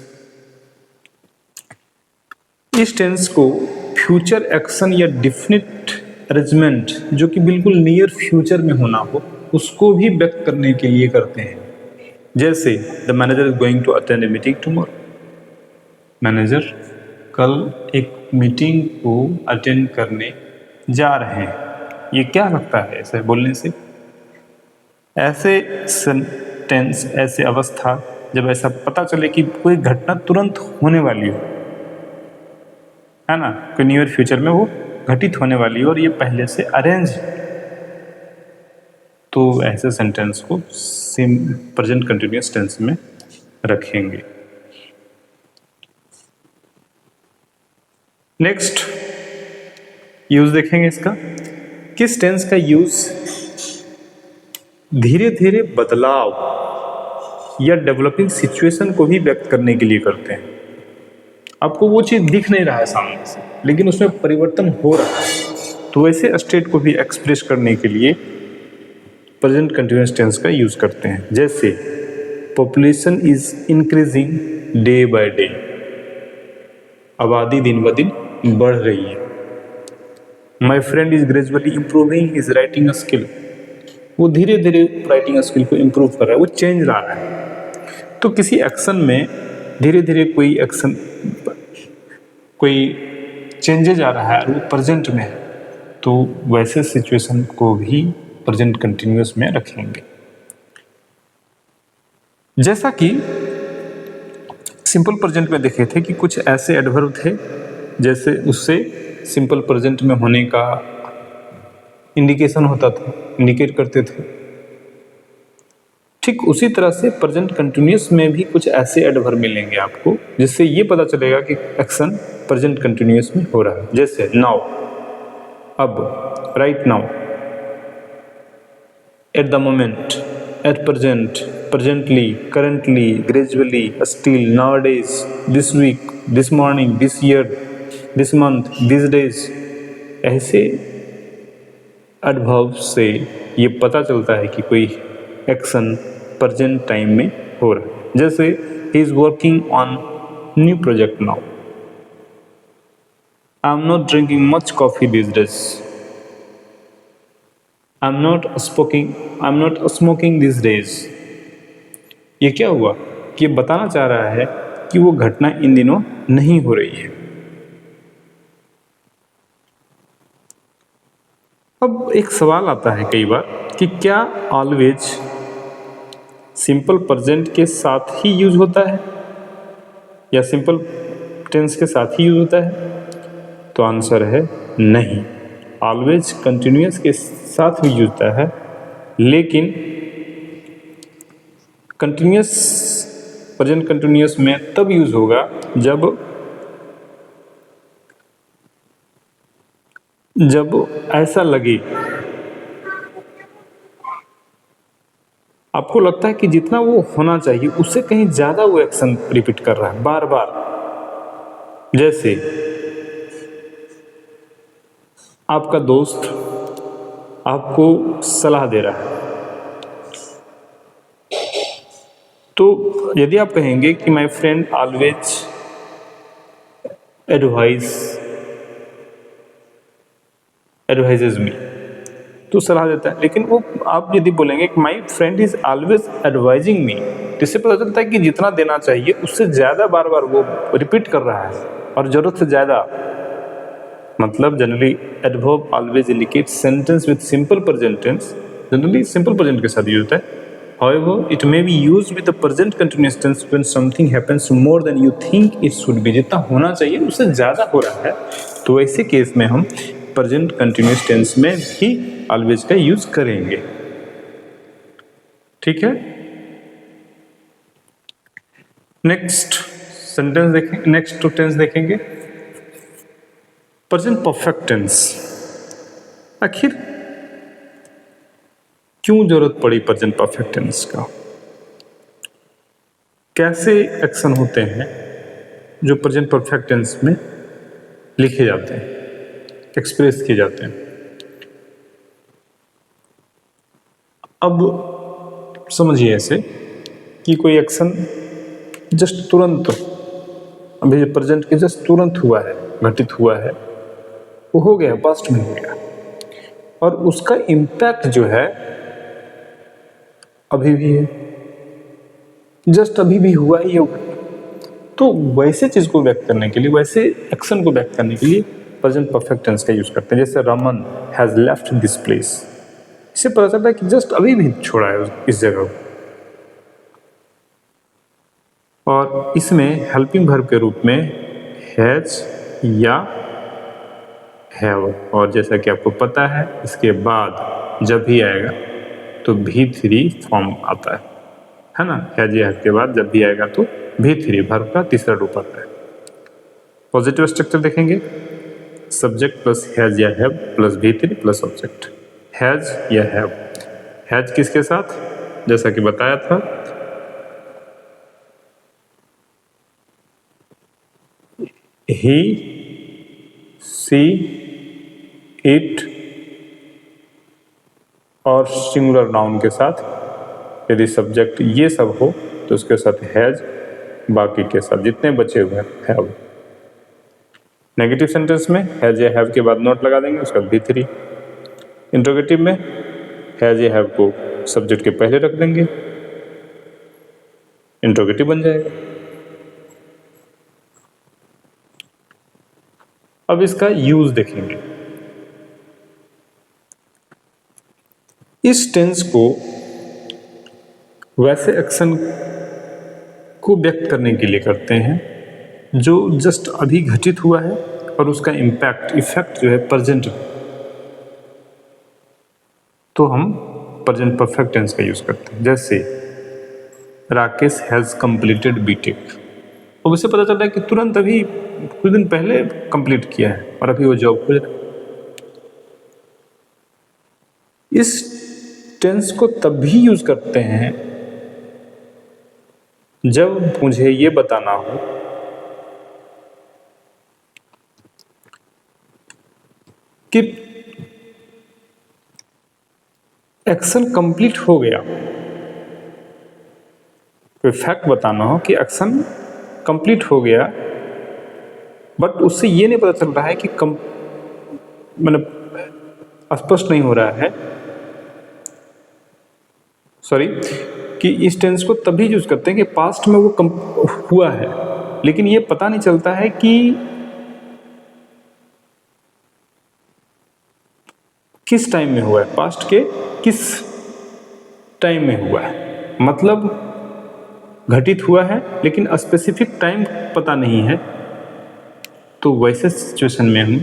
इस टेंस को फ्यूचर एक्शन या डिफिनिट अरेंजमेंट जो कि बिल्कुल नियर फ्यूचर में होना हो उसको भी व्यक्त करने के लिए करते हैं। जैसे the manager is going to attend a meeting tomorrow, manager कल एक मीटिंग को अटेंड करने जा रहे हैं। ये क्या लगता है ऐसे बोलने से? ऐसे सेंटेंस, ऐसे अवस्था जब ऐसा पता चले कि कोई घटना तुरंत होने वाली हो, है ना, कोई नियर फ्यूचर में वो घटित होने वाली हो और ये पहले से अरेंज, तो ऐसे सेंटेंस को प्रेजेंट कंटिन्यूअस टेंस में रखेंगे। नेक्स्ट यूज देखेंगे इसका। किस टेंस का यूज धीरे धीरे बदलाव या डेवलपिंग सिचुएशन को भी व्यक्त करने के लिए करते हैं। आपको वो चीज दिख नहीं रहा है सामने से, लेकिन उसमें परिवर्तन हो रहा है, तो वैसे स्टेट को भी एक्सप्रेस करने के लिए प्रेजेंट कंटिन्यूअस टेंस का यूज करते हैं। जैसे population is increasing day by day, आबादी दिन ब दिन बढ़ रही है। My friend is gradually improving his writing skill, वो धीरे धीरे राइटिंग स्किल को इम्प्रूव कर रहा है, वो चेंज ला रहा है। तो किसी एक्शन में धीरे धीरे कोई एक्शन, कोई चेंजेज आ रहा है और वो प्रेजेंट में है, तो वैसे सिचुएशन को भी प्रेजेंट कंटिन्यूअस में रखेंगे। जैसा कि सिंपल प्रेजेंट में देखे थे कि कुछ ऐसे एडवर्ब थे जैसे उससे सिंपल प्रेजेंट में होने का इंडिकेशन होता था, इंडिकेट करते थे। ठीक उसी तरह से प्रेजेंट कंटिन्यूअस में भी कुछ ऐसे एडवर्ब मिलेंगे आपको जिससे ये पता चलेगा कि एक्शन प्रेजेंट कंटिन्यूअस में हो रहा है। जैसे नाउ, अब, right now, at the moment, at present, presently, currently, gradually, still, nowadays, this week, this morning, this year, this month, this days. ऐसे एडवर्ब से ये पता चलता है कि कोई एक्शन प्रेजेंट टाइम में हो रहा है। जैसे he is working on new project now, I am not drinking much coffee this days, I am not smoking this days. ये क्या हुआ कि ये बताना चाह रहा है कि वो घटना इन दिनों नहीं हो रही है। अब एक सवाल आता है कई बार कि क्या ऑलवेज सिंपल प्रेजेंट के साथ ही यूज होता है या सिंपल टेंस के साथ ही यूज होता है? तो आंसर है नहीं, ऑलवेज कंटिन्यूअस के साथ भी यूज होता है, लेकिन कंटिन्यूअस, प्रेजेंट कंटिन्यूअस में तब यूज होगा जब ऐसा लगे, आपको लगता है कि जितना वो होना चाहिए उससे कहीं ज्यादा वो एक्शन रिपीट कर रहा है बार बार। जैसे आपका दोस्त आपको सलाह दे रहा है, तो यदि आप कहेंगे कि माय फ्रेंड ऑलवेज एडवाइजेज मी, तो सलाह देता है। लेकिन वो आप यदि बोलेंगे कि my friend is always advising me, तो इससे पता चलता है कि जितना देना चाहिए उससे ज़्यादा बार बार वो रिपीट कर रहा है और ज़रूरत से ज़्यादा। मतलब generally adverb always indicate sentence with simple present tense, generally simple present के साथ यूज होता है, However, it may be used with the present continuous tense when something happens more than you think it should be. जितना होना चाहिए उससे ज़्यादा हो रहा है, तो ऐसे केस में हम प्रेजेंट कंटिन्यूस टेंस में भी ऑलवेज का यूज करेंगे। ठीक है, नेक्स्ट सेंटेंस देखेंगे, नेक्स्ट टेंस देखेंगे, प्रेजेंट परफेक्ट टेंस। आखिर क्यों जरूरत पड़ी प्रेजेंट परफेक्ट टेंस का? कैसे एक्शन होते हैं जो प्रेजेंट परफेक्ट टेंस में लिखे जाते हैं, एक्सप्रेस किए जाते हैं? अब समझिए ऐसे कि कोई एक्शन जस्ट तुरंत, अभी जो प्रेजेंट के जस्ट तुरंत हुआ है, घटित हुआ है, वो हो गया, पास्ट में हो गया, और उसका इम्पैक्ट जो है अभी भी है, जस्ट अभी भी हुआ ही होगा। तो वैसे चीज को व्यक्त करने के लिए, वैसे एक्शन को व्यक्त करने के लिए प्रेजेंट परफेक्ट टेंस का यूज करते हैं। जैसे Raman has left this place, इससे पता चलता है कि जस्ट अभी भी छोड़ा है इस जगह को। और इसमें हेल्पिंग वर्ब के रूप में हैज या हैव, और जैसा कि आपको पता है इसके बाद जब भी आएगा तो V3 फॉर्म आता है ना। हैज या हैव के बाद जब भी आएगा तो V3 वर्ब का तीसरा रूप आता है। पॉजिटिव स्ट्रक्चर देखेंगे, सब्जेक्ट प्लस हैज या have plus V3 plus object. Has या हैव, हैज किसके साथ, जैसा कि बताया था, ही, सी, इट और सिंगुलर नाउन के साथ। यदि सब्जेक्ट ये सब हो तो उसके साथ हैज, बाकी के साथ जितने बचे हुए हैं हैव। नेगेटिव सेंटेंस में हैज या हैव के बाद नॉट लगा देंगे, उसका V3। इंट्रोगेटिव में हैज या हैव को सब्जेक्ट के पहले रख देंगे, इंट्रोगेटिव बन जाएगा। अब इसका यूज देखेंगे। इस टेंस को वैसे एक्शन को व्यक्त करने के लिए करते हैं जो जस्ट अभी घटित हुआ है और उसका इफेक्ट जो है प्रेजेंट, तो हम प्रेजेंट परफेक्ट टेंस का यूज करते हैं। जैसे राकेश हैज कंप्लीटेड बीटेक, अब उसे पता चल रहा है कि तुरंत अभी कुछ दिन पहले कंप्लीट किया है और अभी वो जॉब खोज रहा है। इस टेंस को तब भी यूज करते हैं जब मुझे ये बताना हो कि एक्शन कंप्लीट हो गया, कोई फैक्ट बताना हो कि एक्शन कंप्लीट हो गया, बट उससे ये नहीं पता चल रहा है कि मतलब स्पष्ट नहीं हो रहा है, सॉरी, कि इस टेंस को तभी यूज करते हैं कि पास्ट में वो हुआ है, लेकिन ये पता नहीं चलता है कि किस टाइम में हुआ है, पास्ट के किस टाइम में हुआ है, मतलब घटित हुआ है लेकिन स्पेसिफिक टाइम पता नहीं है। तो वैसे सिचुएशन में हम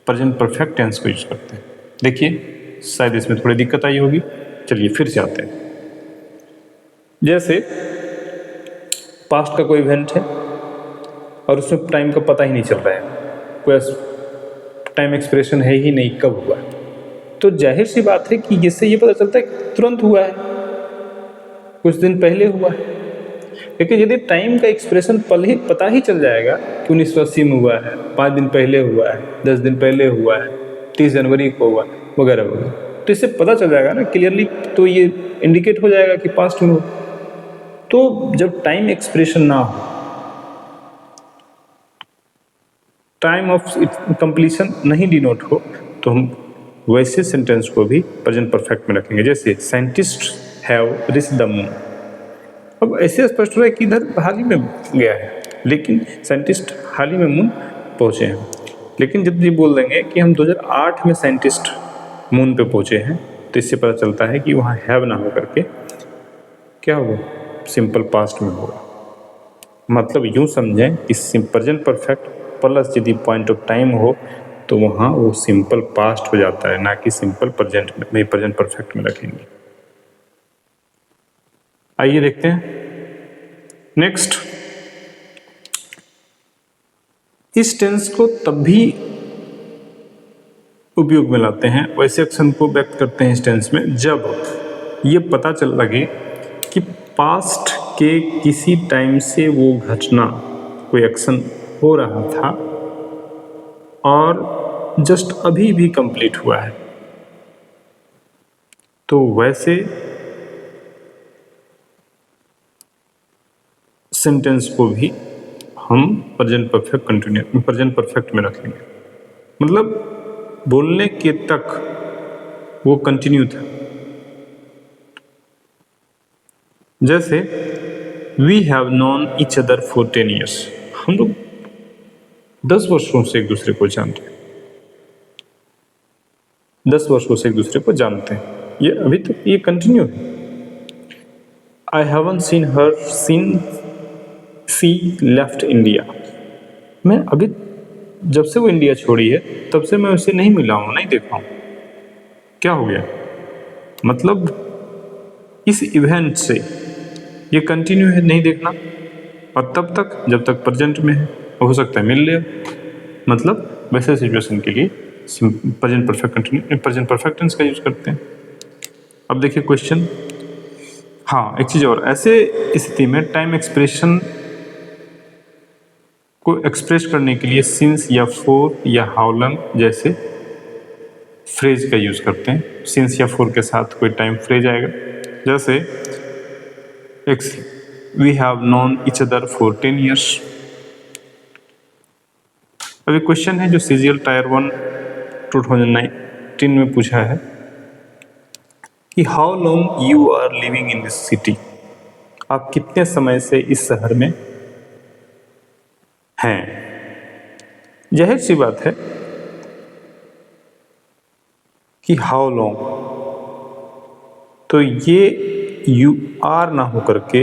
प्रेजेंट परफेक्ट टेंस को यूज करते हैं। देखिए शायद इसमें थोड़ी दिक्कत आई होगी, चलिए फिर से आते हैं। जैसे पास्ट का कोई इवेंट है और उसमें टाइम का पता ही नहीं चल रहा है, कोई टाइम एक्सप्रेशन है ही नहीं कब हुआ, तो जाहिर सी बात है कि इससे ये पता चलता है कि तुरंत हुआ है, कुछ दिन पहले हुआ है। लेकिन यदि टाइम का एक्सप्रेशन पता ही चल जाएगा कि 1980 में हुआ है, 5 दिन पहले हुआ है, 10 दिन पहले हुआ है, 30 जनवरी को हुआ, वगैरह वगैरह, तो इससे पता चल जाएगा ना क्लियरली, तो ये इंडिकेट हो जाएगा कि पास्ट में हो। तो जब टाइम एक्सप्रेशन ना हो, टाइम ऑफ कंप्लीशन नहीं डिनोट हो, तो हम वैसे सेंटेंस को भी प्रेजेंट परफेक्ट में रखेंगे। जैसे scientist have reached the moon, अब ऐसे स्पष्ट हो रहा है कि इधर हाल ही में गया है, लेकिन साइंटिस्ट हाल ही में मून पहुंचे हैं। लेकिन जब ये बोल देंगे कि हम 2008 में साइंटिस्ट मून पे पहुंचे हैं, तो इससे पता चलता है कि वहाँ हैव ना हो करके क्या होगा, सिंपल पास्ट में होगा। मतलब यूँ समझें कि प्रेजेंट परफेक्ट प्लस यदि पॉइंट ऑफ टाइम हो तो वहाँ वो सिंपल पास्ट हो जाता है, ना कि सिंपल प्रेजेंट में, प्रेजेंट परफेक्ट में रखेंगे। आइए देखते हैं नेक्स्ट। इस टेंस को तब भी उपयोग में लाते हैं, वैसे एक्शन को व्यक्त करते हैं इस टेंस में, जब ये पता चल लगे कि पास्ट के किसी टाइम से वो घटना, कोई एक्शन हो रहा था और जस्ट अभी भी कंप्लीट हुआ है। तो वैसे सेंटेंस को भी हम प्रेजेंट परफेक्ट में रखेंगे। मतलब बोलने के तक वो कंटिन्यू था। जैसे we have known each other for 10 years, हम लोग 10 वर्षों से एक दूसरे को जानते हैं, 10 वर्षों से एक दूसरे को जानते हैं, ये अभी तक ये कंटिन्यू है। I haven't seen her since she left India, मैं अभी जब से वो इंडिया छोड़ी है तब से मैं उसे नहीं मिला हूँ, नहीं देखा हूँ। क्या हो गया, मतलब इस इवेंट से ये कंटिन्यू है नहीं देखना, और तब तक जब तक प्रेजेंट में है, हो सकता है मिल ले। मतलब वैसे सिचुएशन के लिए प्रेजेंट परफेक्ट टेंस का यूज करते हैं। अब देखिए क्वेश्चन। हाँ, एक चीज और, ऐसे स्थिति में टाइम एक्सप्रेशन को एक्सप्रेस करने के लिए सिंस या फॉर या हाउ लॉन्ग जैसे फ्रेज का यूज करते हैं। सिंस या फॉर के साथ कोई टाइम फ्रेज आएगा, जैसे we have known each other for 10 years। अभी क्वेश्चन है जो CGL टायर 1 2019 में पूछा है कि how long you are living in this city, आप कितने समय से इस शहर में हैं। जाहिर सी बात है कि हाउ लॉन्ग, तो ये यू आर ना हो करके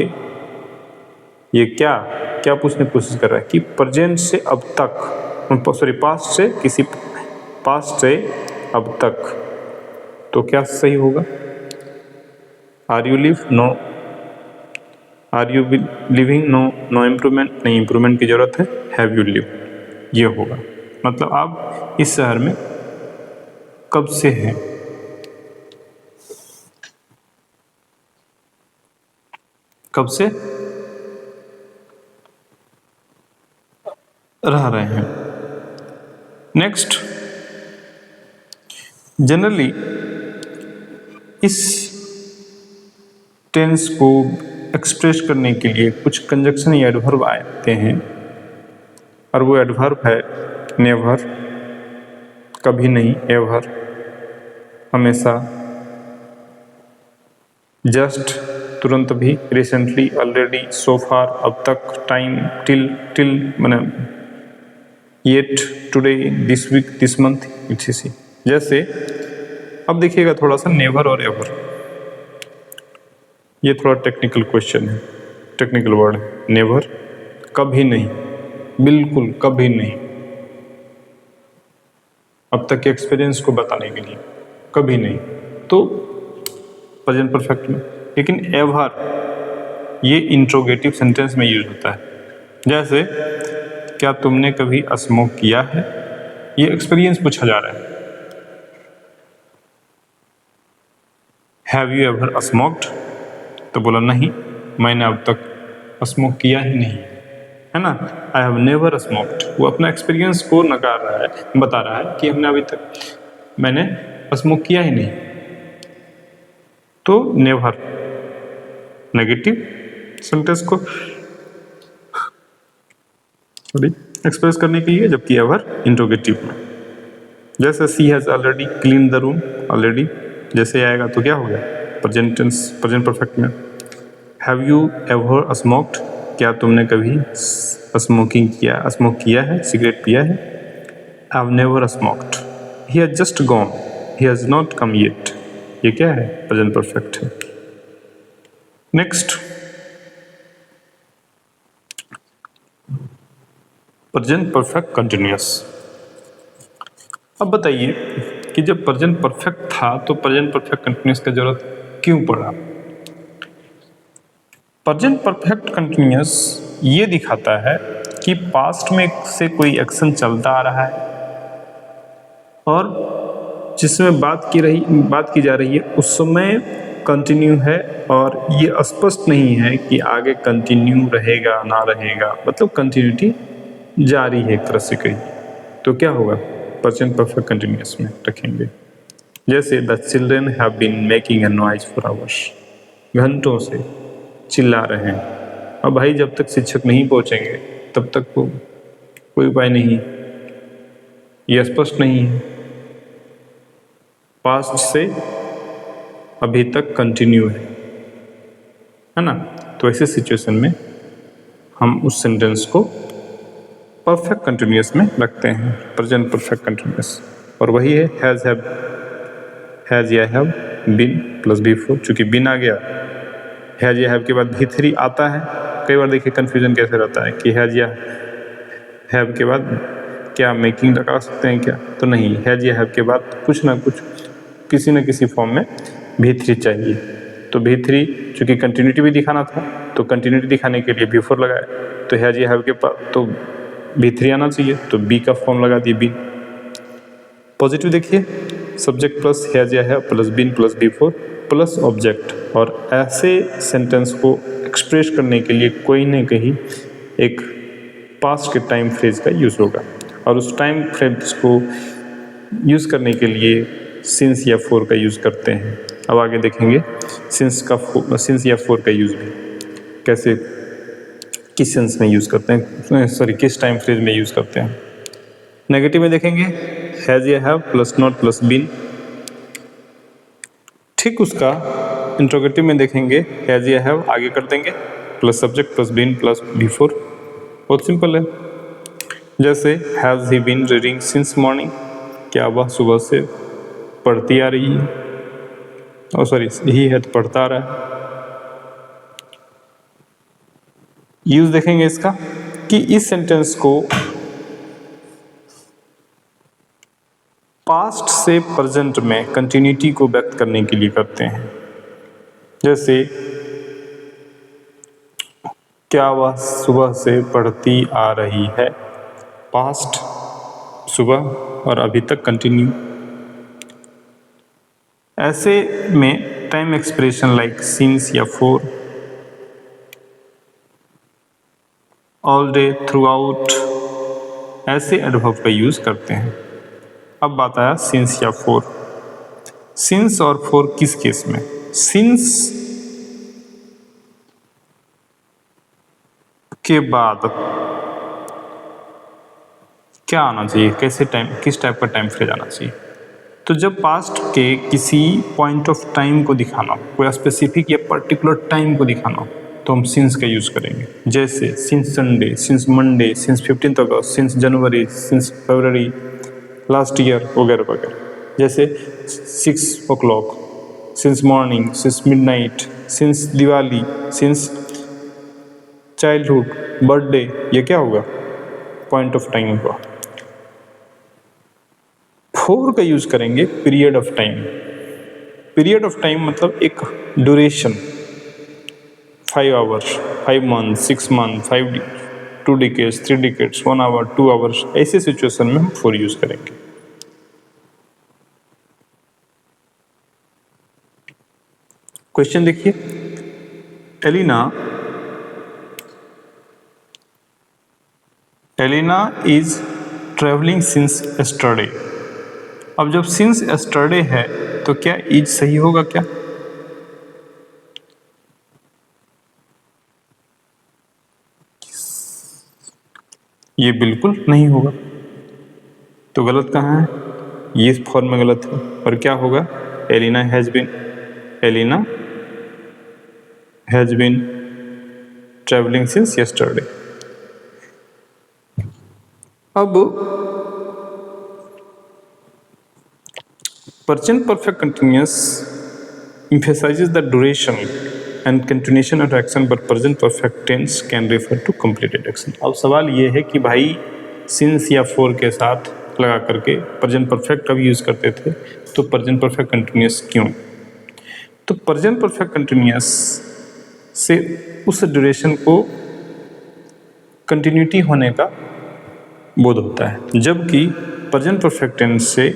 ये क्या क्या पूछने की कोशिश कर रहा है कि प्रेजेंट से अब तक, सॉरी पास्ट से किसी पास्ट से अब तक, तो क्या सही होगा, are you live, no, are you living, no, no improvement, नहीं इम्प्रूवमेंट की जरूरत है, हैव यू लिव, ये होगा। मतलब आप इस शहर में कब से हैं, कब से रह रहे हैं। नेक्स्ट, जनरली इस टेंस को एक्सप्रेस करने के लिए कुछ कंजक्शन या एडवर्ब आते हैं, और वो एडवर्ब है नेवर, कभी नहीं, एवर, हमेशा, जस्ट, तुरंत भी, रिसेंटली, ऑलरेडी, सो फार, अब तक, टाइम, टिल माने yet, today, this week, this month, etc। जैसे अब देखिएगा थोड़ा सा नेवर और एवर, ये थोड़ा टेक्निकल क्वेश्चन है, टेक्निकल वर्ड है। नेवर कभी नहीं, बिल्कुल कभी नहीं, अब तक के एक्सपीरियंस को बताने के लिए, कभी नहीं, तो प्रेजेंट परफेक्ट में। लेकिन एवर ये इंट्रोगेटिव सेंटेंस में यूज होता है। जैसे क्या तुमने कभी स्मोक किया है, ये एक्सपीरियंस पूछा जा रहा है। हैव यू एवर स्मोक्ड, तो बोला नहीं, मैंने अब तक स्मोक किया ही नहीं, है ना। आई हैव नेवर स्मोक्ड, वो अपना एक्सपीरियंस को नकार रहा है, बता रहा है कि हमने अभी तक, मैंने स्मोक किया ही नहीं। तो नेवर नेगेटिव सेंटेंस को एक्सप्रेस करने के लिए, जबकि एवर इंट्रोगेटिव में। जैसे she has already clean the room, already जैसे आएगा तो क्या हो गया, प्रेजेंट टेंस, प्रेजेंट परफेक्ट में। हैव यू एवर स्मोक्ड, क्या तुमने कभी स्मोक किया है, सिगरेट पिया है। I have never smoked, he has just gone, he has not come yet, ये क्या है, प्रेजेंट परफेक्ट है। Next, present perfect continuous. अब बताइए कि जब प्रेजेंट परफेक्ट था तो प्रेजेंट परफेक्ट कंटिन्यूअस की जरूरत क्यों पड़ा? प्रेजेंट परफेक्ट कंटिन्यूअस ये दिखाता है कि पास्ट में से कोई एक्शन चलता आ रहा है और जिसमें बात की जा रही है उस समय कंटिन्यू है, और ये स्पष्ट नहीं है कि आगे कंटिन्यू रहेगा ना रहेगा, मतलब कंटिन्यूटी जारी है एक तरह से कही तो क्या होगा प्रेजेंट परफेक्ट कंटिन्यूअस में रखेंगे। जैसे the children have been making a noise for hours, घंटों से चिल्ला रहे हैं। अब भाई जब तक शिक्षक नहीं पहुंचेंगे तब तक तो कोई उपाय नहीं, ये स्पष्ट नहीं है। पास्ट से अभी तक कंटिन्यू है ना। तो ऐसे सिचुएशन में हम उस सेंटेंस को परफेक्ट कंटिन्यूअस में रखते हैं, प्रेजेंट परफेक्ट कंटिन्यूअस, और वही है हैज या हैव बीन प्लस बी4। चूंकि बीन आ गया, हैज या हैव के बाद भी3 आता है। कई बार देखिए कंफ्यूजन कैसे रहता है कि हैज या हैव के बाद क्या मेकिंग लगा सकते हैं क्या, तो नहीं, हैज या हैव के बाद कुछ ना कुछ किसी न किसी फॉर्म में भी3 चाहिए। तो भी3 चूंकि कंटिन्यूटी भी दिखाना था तो कंटिन्यूटी दिखाने के लिए भी4 लगाए, तो हैज या हैव के पास तो भी3 आना चाहिए, तो बी का फॉर्म लगा दिए बीन। पॉजिटिव देखिए, सब्जेक्ट प्लस हैज या हैव प्लस बीन प्लस बी4 प्लस ऑब्जेक्ट, और ऐसे सेंटेंस को एक्सप्रेस करने के लिए कोई न कहीं एक पास्ट के टाइम फ्रेज का यूज होगा, और उस टाइम फ्रेज को यूज करने के लिए सिंस या फोर का यूज करते हैं। अब आगे देखेंगे सिंस या फोर का यूज भी कैसे, किस सेंस में यूज करते हैं, सॉरी किस टाइम फ्रेज में यूज करते हैं। नेगेटिव में देखेंगे हैज या have plus not plus been, ठीक उसका इंट्रोगेटिव में देखेंगे हैज या हैव आगे कर देंगे plus subject plus been plus बी4। बहुत सिंपल है। जैसे has he been reading since morning, क्या वह सुबह से पढ़ती आ रही है, और सॉरी ही है तो पढ़ता आ रहा है। यूज देखेंगे इसका कि इस सेंटेंस को पास्ट से प्रेजेंट में कंटिन्यूटी को व्यक्त करने के लिए करते हैं। जैसे क्या वह सुबह से पढ़ती आ रही है, पास्ट सुबह और अभी तक कंटिन्यू। ऐसे में टाइम एक्सप्रेशन लाइक सिंस या four, all day, through out, ऐसे एडवर्ब का यूज करते हैं। अब बात आया सिंस या फोर। सिंस और फोर किस केस में? सिंस के बाद क्या आना चाहिए, कैसे टाइम, किस टाइप का टाइम फ्रेज आना चाहिए? तो जब पास्ट के किसी पॉइंट ऑफ टाइम को दिखाना हो, कोई स्पेसिफिक या पर्टिकुलर टाइम को दिखाना हो, तो हम सिंस का यूज करेंगे। जैसे since Sunday, since Monday, since 15 अगस्त, सिंस जनवरी, सिंस फरवरी लास्ट ईयर वगैरह वगैरह। जैसे 6 o'clock, since morning, since midnight, since Diwali, since childhood, birthday, ये क्या होगा? पॉइंट ऑफ टाइम होगा। फोर का यूज करेंगे period of time. Period of time मतलब एक duration, 5 hours, 5 months, 6 months, 2 decades, 3 decades, 1 hour, 2 hours, ऐसे सिचुएशन में हम फोर यूज करेंगे। क्वेश्चन देखिए, Elina is travelling since yesterday. अब जब सिंस यस्टरडे है तो क्या इज सही होगा क्या? ये बिल्कुल नहीं होगा। तो गलत कहाँ है? ये इस फॉर्म में गलत है। और क्या होगा? Elina has been travelling since yesterday. अब present perfect continuous emphasizes the duration and continuation of action but present perfect tense can refer to completed action. अब सवाल ये है कि भाई सिंस या फॉर के साथ लगा करके प्रेजेंट परफेक्ट कब यूज़ करते थे, तो प्रेजेंट परफेक्ट कंटिन्यूअस क्यों? तो प्रेजेंट परफेक्ट कंटिन्यूअस से उस ड्यूरेशन को कंटिन्यूटी होने का बोध होता है, जबकि प्रेजेंट परफेक्ट टेंस से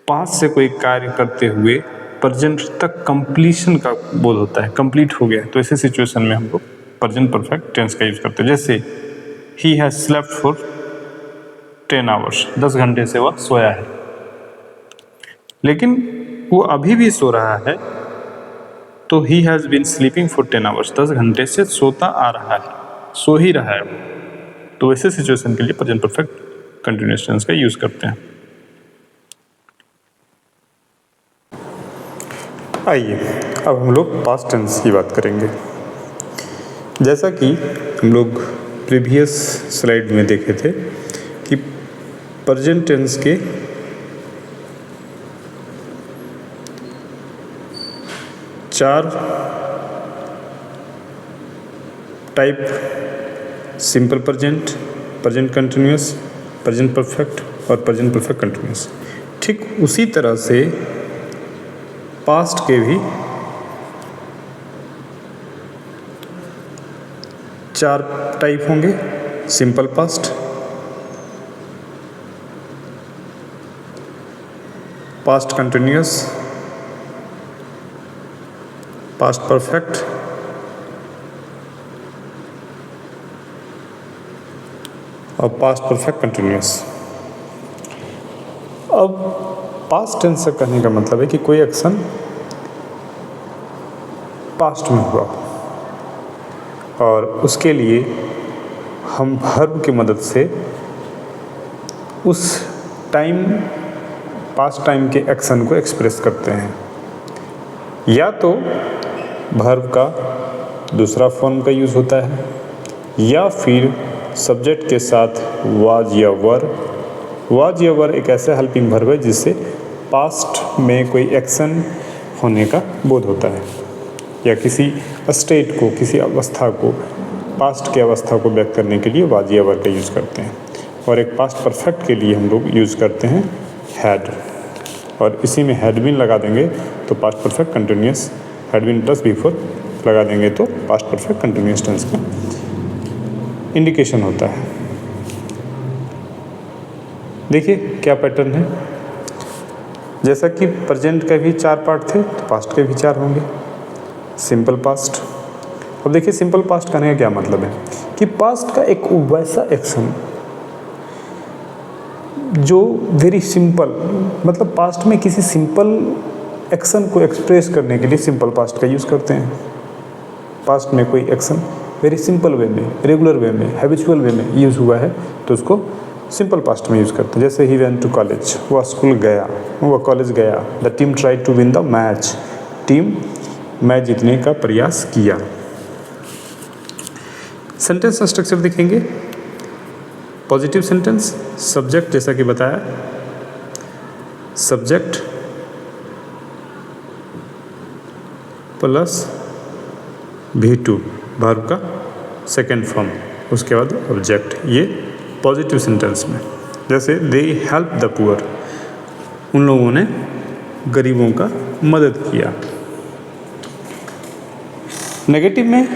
पास्ट से कोई कार्य करते हुए प्रेजेंट तक कंप्लीशन का बोध होता है, कंप्लीट हो गया। तो ऐसे सिचुएशन में हम लोग प्रेजेंट परफेक्ट टेंस का यूज करते हैं। जैसे he has slept for 10 hours, 10 घंटे से वह सोया है, लेकिन वो अभी भी सो रहा है, तो he has been sleeping for 10 hours, 10 घंटे से सोता आ रहा है, सो ही रहा है वो। तो ऐसे सिचुएशन के लिए प्रेजेंट परफेक्ट कंटिन्यूअस टेंस का यूज करते हैं। आइए अब हम लोग पास्ट टेंस की बात करेंगे। जैसा कि हम लोग प्रीवियस स्लाइड में देखे थे कि प्रेजेंट टेंस के 4 type, simple present, present continuous, present perfect और प्रेजेंट परफेक्ट कंटिन्यूअस। ठीक उसी तरह से पास्ट के भी 4 टाइप होंगे, simple past, past continuous, past perfect और पास्ट परफेक्ट कंटिन्यूअस। अब पास्ट टेंस से कहने का मतलब है कि कोई एक्शन पास्ट में हुआ और उसके लिए हम वर्ब की मदद से उस टाइम, पास्ट टाइम के एक्शन को एक्सप्रेस करते हैं। या तो वर्ब का दूसरा फॉर्म का यूज़ होता है, या फिर सब्जेक्ट के साथ वाज या वर। वाज या वर एक ऐसा हेल्पिंग वर्ब है जिससे पास्ट में कोई एक्शन होने का बोध होता है, या किसी स्टेट को, किसी अवस्था को, पास्ट की अवस्था को व्यक्त करने के लिए वाज या वर का यूज़ करते हैं। और एक पास्ट परफेक्ट के लिए हम लोग यूज़ करते हैं हैड, और इसी में हैड बीन लगा देंगे तो past perfect continuous, had been plus before लगा देंगे तो पास्ट परफेक्ट कंटिन्यूअस टेंस का इंडिकेशन होता है। देखिए क्या पैटर्न है। जैसा कि प्रेजेंट के भी 4 पार्ट थे तो पास्ट के भी 4 होंगे। सिंपल पास्ट, अब देखिए सिंपल पास्ट कहने का क्या मतलब है कि पास्ट का एक वैसा एक्शन जो वेरी सिंपल, मतलब पास्ट में किसी सिंपल एक्शन को एक्सप्रेस करने के लिए सिंपल पास्ट का यूज़ करते हैं। पास्ट में कोई एक्शन वेरी सिंपल वे में, रेगुलर वे में, हैबिचुअल वे में यूज़ हुआ है तो उसको सिंपल पास्ट में यूज़ करते हैं। जैसे ही वेंट टू कॉलेज, वह स्कूल गया, वह कॉलेज गया। The team try to win the match, team match जीतने का प्रयास किया। सेंटेंस स्ट्रक्चर देखेंगे। पॉजिटिव सेंटेंस, सब्जेक्ट जैसा कि बताया, सब्जेक्ट प्लस V2 वर्ब का सेकेंड फॉर्म, उसके बाद ऑब्जेक्ट, ये पॉजिटिव सेंटेंस में। जैसे दे हेल्प द पुअर, उन लोगों ने गरीबों का मदद किया। नेगेटिव में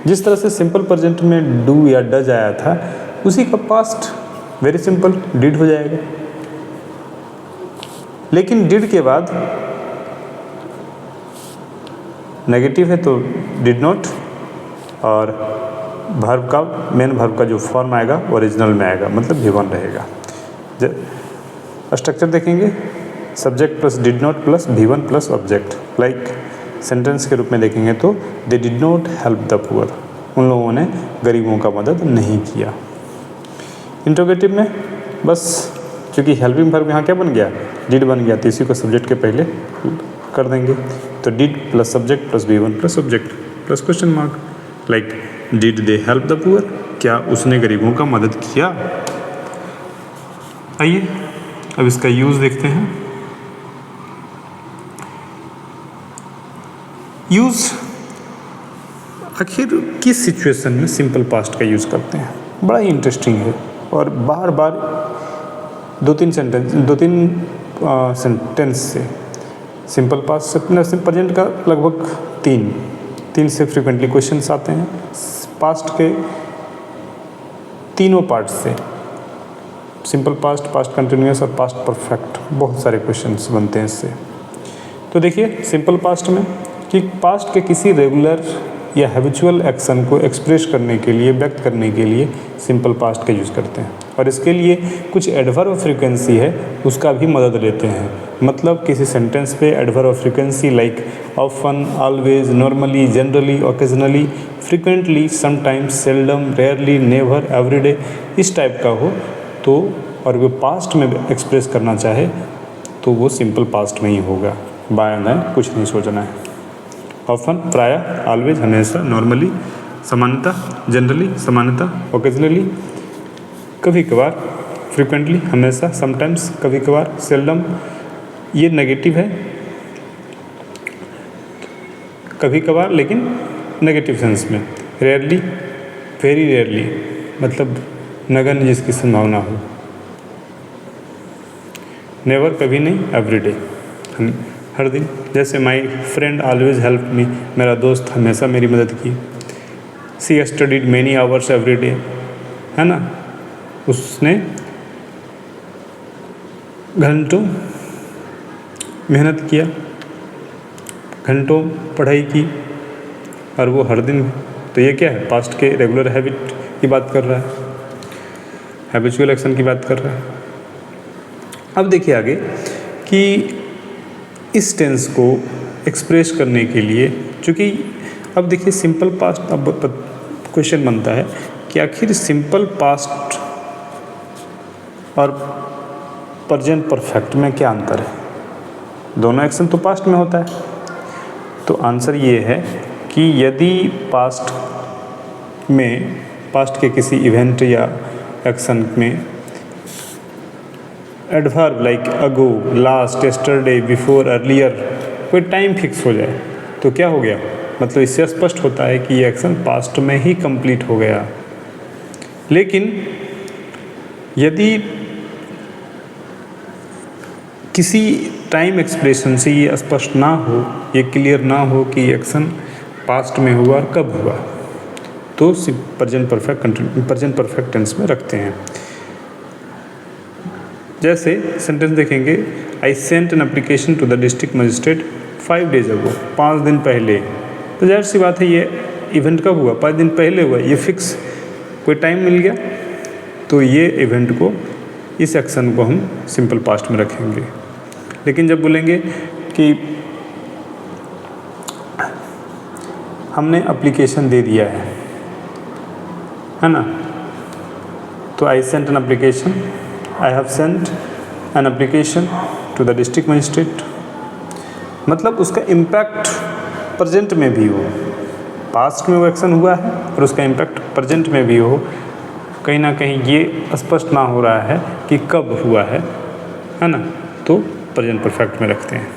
जिस तरह से सिंपल प्रेजेंट में डू या डज आया था, उसी का पास्ट वेरी सिंपल डिड हो जाएगा। लेकिन डिड के बाद नेगेटिव है तो डिड नॉट, और वर्ब का मेन वर्ब का जो फॉर्म आएगा ओरिजिनल में आएगा, मतलब V1 रहेगा। स्ट्रक्चर देखेंगे, subject plus did not plus V1 plus object. Like sentence के रूप में देखेंगे तो they did not help the poor, उन लोगों ने गरीबों का मदद नहीं किया। इंट्रोगेटिव में बस क्योंकि हेल्पिंग वर्ब यहाँ क्या बन गया, डिड बन गया, तो इसी को सब्जेक्ट के पहले कर देंगे। तो did plus subject plus V1 plus object plus question mark. Like did they help the poor, क्या उसने गरीबों का मदद किया। आइए अब इसका यूज़ देखते हैं। यूज़ आखिर किस सिचुएशन में सिंपल पास्ट का यूज़ करते हैं, बड़ा ही इंटरेस्टिंग है। और बार बार दो तीन सेंटेंस से सिंपल पास्ट से प्रेजेंट का लगभग तीन से फ्रिक्वेंटली क्वेश्चंस आते हैं। पास्ट के तीनों पार्ट से सिंपल पास्ट, पास्ट कंटिन्यूअस और पास्ट परफेक्ट बहुत सारे क्वेश्चंस बनते हैं इससे। तो देखिए सिंपल पास्ट में कि पास्ट के किसी रेगुलर या हैबिचुअल एक्शन को एक्सप्रेस करने के लिए, व्यक्त करने के लिए सिंपल पास्ट का यूज़ करते हैं। और इसके लिए कुछ एडवर्ब फ्रीक्वेंसी है उसका भी मदद लेते हैं। मतलब किसी सेंटेंस पे adverb frequency like often, always, normally, generally, occasionally, frequently, sometimes, seldom, rarely, never, everyday इस टाइप का हो तो, और वो पास्ट में एक्सप्रेस करना चाहे तो वो सिंपल पास्ट में ही होगा। बाय एंड दाएं कुछ नहीं सोचना है। ऑफन प्रायः, ऑलवेज हमेशा, नॉर्मली सामान्यतः, जनरली सामान्यतः, ओकेजनली कभी कभार, फ्रीक्वेंटली हमेशा, समटाइम्स कभी कभार, सेल्डम ये नेगेटिव है, कभी कभार लेकिन नेगेटिव सेंस में, रेयरली वेरी रेयरली मतलब नगण्य जिसकी संभावना हो, नेवर कभी नहीं, एवरीडे हर दिन। जैसे my friend always help me, मेरा दोस्त हमेशा मेरी मदद की। She studied many hours every day, है ना, उसने घंटों मेहनत किया, घंटों पढ़ाई की और वो हर दिन। तो ये क्या है, पास्ट के रेगुलर हैबिट की बात कर रहा है, हैबिचुअल एक्शन की बात कर रहा है। अब देखिए आगे कि इस टेंस को एक्सप्रेस करने के लिए, चूँकि अब देखिए सिंपल पास्ट, अब क्वेश्चन बनता है कि आखिर सिंपल पास्ट और प्रेजेंट परफेक्ट में क्या अंतर है। दोनों एक्शन तो पास्ट में होता है। तो आंसर ये है कि यदि पास्ट के किसी इवेंट या एक्शन में एडवर्ब लाइक अगो, लास्ट, यस्टरडे, बिफोर, अर्लियर कोई टाइम फिक्स हो जाए तो क्या हो गया, मतलब इससे स्पष्ट होता है कि ये एक्शन पास्ट में ही कंप्लीट हो गया। लेकिन यदि किसी टाइम एक्सप्रेशन से ये स्पष्ट ना हो, ये क्लियर ना हो कि एक्शन पास्ट में हुआ और कब हुआ, तो प्रेजेंट परफेक्ट टेंस में रखते हैं। जैसे सेंटेंस देखेंगे, I sent an application to the district magistrate 5 days ago, 5 दिन पहले। तो जाहिर सी बात है ये इवेंट कब हुआ, 5 दिन पहले हुआ, ये फिक्स कोई टाइम मिल गया तो ये इवेंट को, इस एक्शन को हम सिंपल पास्ट में रखेंगे। लेकिन जब बोलेंगे कि हमने एप्लीकेशन दे दिया है ना, तो I sent an application, I have sent an application to the district magistrate, मतलब उसका इम्पैक्ट प्रेजेंट में भी हो, पास्ट में वो एक्शन हुआ है और उसका इम्पैक्ट प्रेजेंट में भी हो, कहीं ना कहीं ये स्पष्ट ना हो रहा है कि कब हुआ है ना, तो प्रेजेंट परफेक्ट में रखते हैं।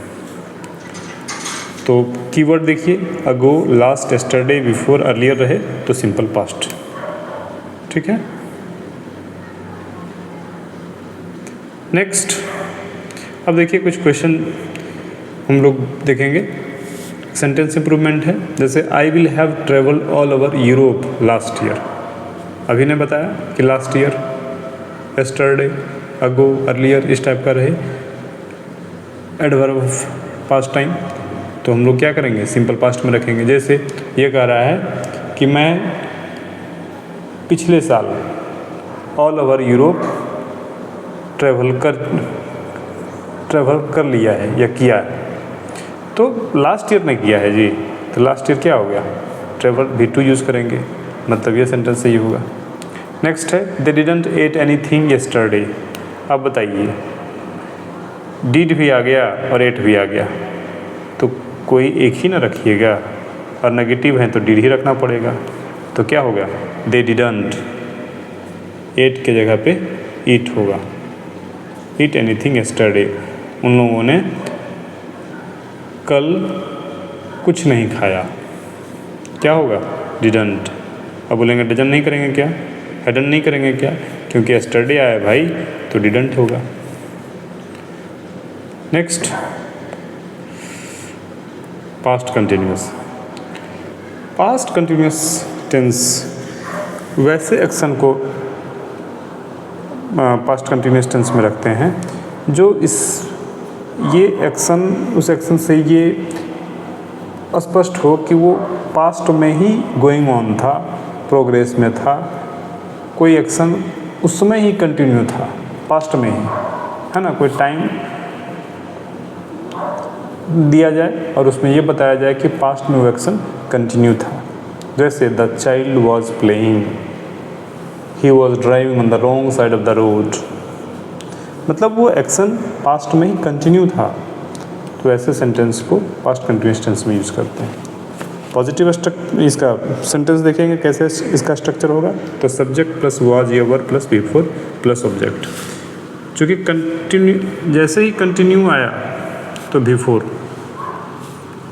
तो कीवर्ड देखिए, अगो, लास्ट, यस्टरडे, बिफोर, अर्लियर रहे तो सिंपल पास्ट। ठीक है, नेक्स्ट अब देखिए कुछ क्वेश्चन हम लोग देखेंगे। सेंटेंस इंप्रूवमेंट है, जैसे I will have travel all over Europe last year. अभी ने बताया कि लास्ट ईयर, यस्टरडे, अगो, अर्लियर इस टाइप का रहे एडवर्ब ऑफ पास्ट टाइम, तो हम लोग क्या करेंगे, सिंपल पास्ट में रखेंगे। जैसे ये कह रहा है कि मैं पिछले साल ऑल ओवर यूरोप ट्रैवल कर लिया है या किया है, तो लास्ट ईयर में किया है जी, तो लास्ट ईयर क्या हो गया, ट्रैवल V2 यूज़ करेंगे, मतलब ये सेंटेंस सही होगा। नेक्स्ट है, they didn't eight anything yesterday. अब बताइए, डिड भी आ गया और एट भी आ गया, तो कोई एक ही ना रखिएगा, और नेगेटिव है तो डिड ही रखना पड़ेगा। तो क्या होगा, दे डिडंट, एट के जगह पे ईट होगा, ईट एनीथिंग यस्टरडे। उन लोगों ने कल कुछ नहीं खाया, क्या होगा? डिडंट। अब बोलेंगे डजन नहीं करेंगे क्या, हैडन नहीं करेंगे क्या, क्योंकि यस्टरडे आया भाई तो डिडंट होगा। Next, past continuous. Past continuous tense वैसे एक्शन को पास्ट कंटिन्यूस टेंस में रखते हैं जो ये एक्शन उस एक्शन से ये स्पष्ट हो कि वो पास्ट में ही गोइंग ऑन था, प्रोग्रेस में था, कोई एक्शन उस समय ही कंटिन्यू था, पास्ट में ही, है ना। कोई टाइम दिया जाए और उसमें ये बताया जाए कि पास्ट में वो एक्शन कंटिन्यू था। जैसे the child was playing, he was driving on the wrong side of the road, मतलब वो एक्शन पास्ट में ही कंटिन्यू था। तो ऐसे सेंटेंस को पास्ट कंटिन्यूअस टेंस में यूज़ करते हैं। पॉजिटिव इसका सेंटेंस देखेंगे कैसे इसका स्ट्रक्चर होगा। तो सब्जेक्ट प्लस वाज या वर प्लस बिफोर प्लस ऑब्जेक्ट, चूँकि कंटिन्यू जैसे ही कंटिन्यू आया तो बिफोर,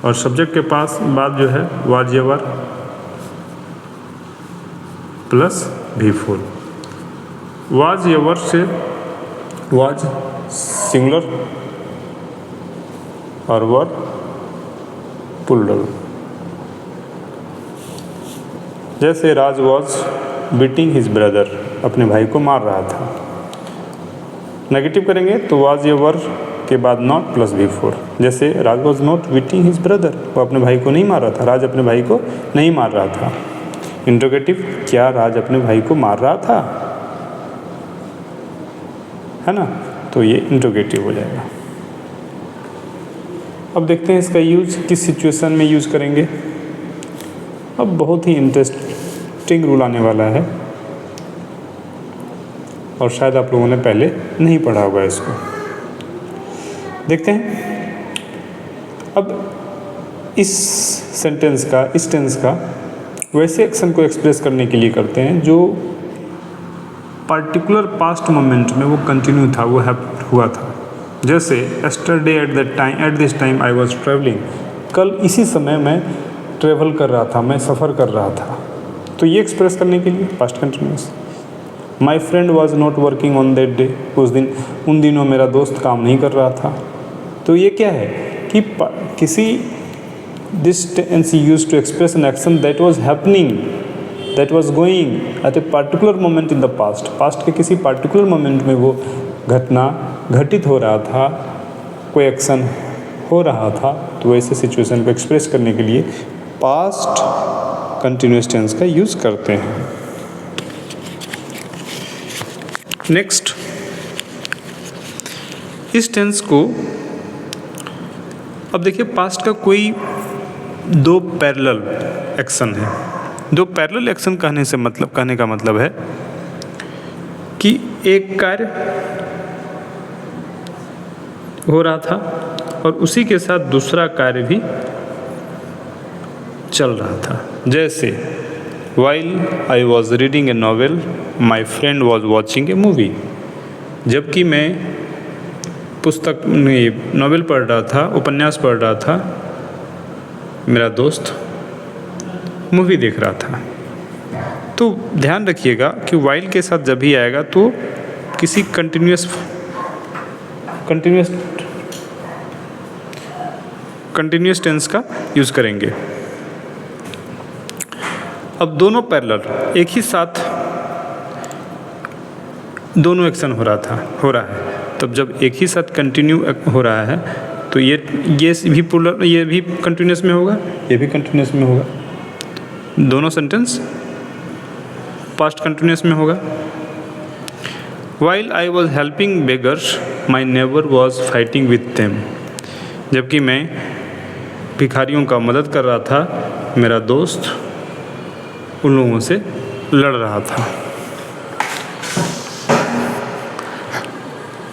और सब्जेक्ट के पास बाद जो है वाज या वर प्लस बिफोर। वाज या वर से वाज सिंगुलर और वर प्लूरल। जैसे Raj was beating his brother, अपने भाई को मार रहा था। नेगेटिव करेंगे तो वाज या वर के बाद नॉट प्लस बिफोर। जैसे Raj was not beating his brother, वो अपने भाई को नहीं मार रहा था, राज अपने भाई को नहीं मार रहा था। इंट्रोगेटिव, क्या राज अपने भाई को मार रहा था, है ना, तो ये इंट्रोगेटिव हो जाएगा। अब देखते हैं इसका यूज किस सिचुएशन में यूज करेंगे। अब बहुत ही इंटरेस्टिंग रूल आने वाला है और शायद आप लोगों ने पहले नहीं पढ़ा होगा इसको। देखते हैं अब इस सेंटेंस का, इस टेंस का वैसे एक्शन को एक्सप्रेस करने के लिए करते हैं जो पर्टिकुलर पास्ट मोमेंट में वो कंटिन्यू था, वो हुआ था। जैसे yesterday at this time I was travelling, कल इसी समय मैं ट्रेवल कर रहा था, मैं सफ़र कर रहा था। तो ये एक्सप्रेस करने के लिए past continuous. My friend was not working on that day, उन दिनों मेरा दोस्त काम नहीं कर रहा था। तो ये क्या है कि किसी this tense used to express an action that was happening, that was going at a particular moment in the past. Past के किसी पर्टिकुलर मोमेंट में वो घटना घटित हो रहा था, कोई एक्शन हो रहा था। तो ऐसे सिचुएशन को एक्सप्रेस करने के लिए पास्ट कंटिन्यूअस टेंस का यूज़ करते हैं। नेक्स्ट, इस टेंस को अब देखिए, पास्ट का कोई दो पैरेलल एक्शन है। दो पैरेलल एक्शन कहने का मतलब है कि एक कार्य हो रहा था और उसी के साथ दूसरा कार्य भी चल रहा था। जैसे while I was reading A novel my friend was watching A movie, जबकि मैं नॉवेल पढ़ रहा था, उपन्यास पढ़ रहा था, मेरा दोस्त मूवी देख रहा था। तो ध्यान रखिएगा कि वाइल के साथ जब भी आएगा तो किसी कंटिन्यूअस टेंस का यूज़ करेंगे। अब दोनों पैरेलल एक ही साथ दोनों एक्शन हो रहा है। तब जब एक ही साथ कंटिन्यू हो रहा है तो ये भी कंटिन्यूअस में होगा, ये भी कंटिन्यूअस में होगा। दोनों सेंटेंस पास्ट कंटिन्यूअस में होगा। While I was helping beggars my neighbour was fighting with them, जबकि मैं भिखारियों का मदद कर रहा था, मेरा दोस्त उन लोगों से लड़ रहा था।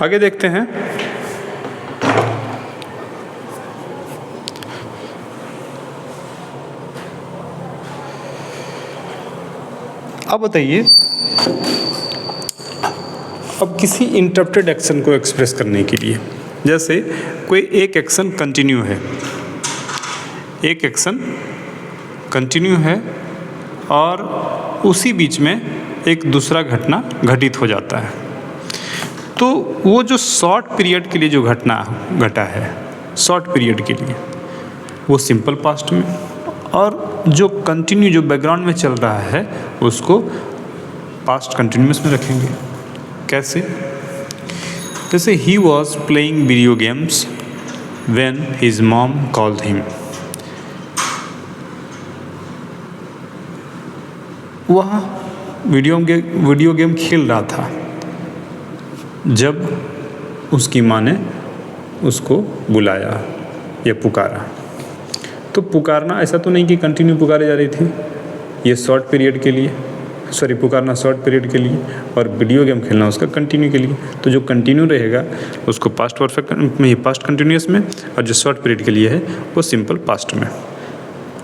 आगे देखते हैं। अब बताइए, अब किसी इंटरप्टेड एक्शन को एक्सप्रेस करने के लिए, जैसे कोई एक एक्शन कंटिन्यू है, एक एक्शन कंटिन्यू है और उसी बीच में एक दूसरा घटना घटित हो जाता है। तो वो जो शॉर्ट पीरियड के लिए जो घटना घटा है, शॉर्ट पीरियड के लिए, वो सिंपल पास्ट में, और जो कंटिन्यू जो बैकग्राउंड में चल रहा है उसको पास्ट कंटिन्यूस में रखेंगे। कैसे? जैसे he was playing video games when his mom called him. वह वीडियो गेम खेल रहा था जब उसकी माँ ने उसको बुलाया या पुकारा। तो पुकारना ऐसा तो नहीं कि कंटिन्यू पुकारे जा रही थी, ये शॉर्ट पीरियड के लिए, सॉरी पुकारना शॉर्ट पीरियड के लिए और वीडियो गेम खेलना उसका कंटिन्यू के लिए। तो जो कंटिन्यू रहेगा उसको पास्ट परफेक्ट में ही, पास्ट कंटिन्यूस में, और जो शॉर्ट पीरियड के लिए है वो सिंपल पास्ट में।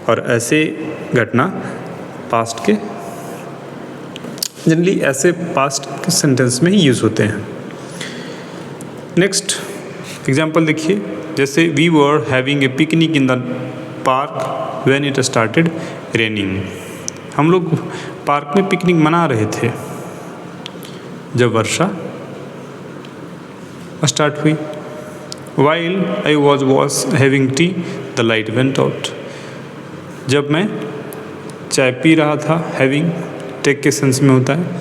और ऐसे घटना पास्ट के जनरली ऐसे पास्ट के सेंटेंस में ही यूज़ होते हैं। नेक्स्ट एग्जाम्पल देखिए, जैसे we were having a picnic in the park when it started raining. हम लोग पार्क में पिकनिक मना रहे थे जब वर्षा स्टार्ट हुई। While I was having tea the light went out. जब मैं चाय पी रहा था, हैविंग टेक के सेंस में होता है,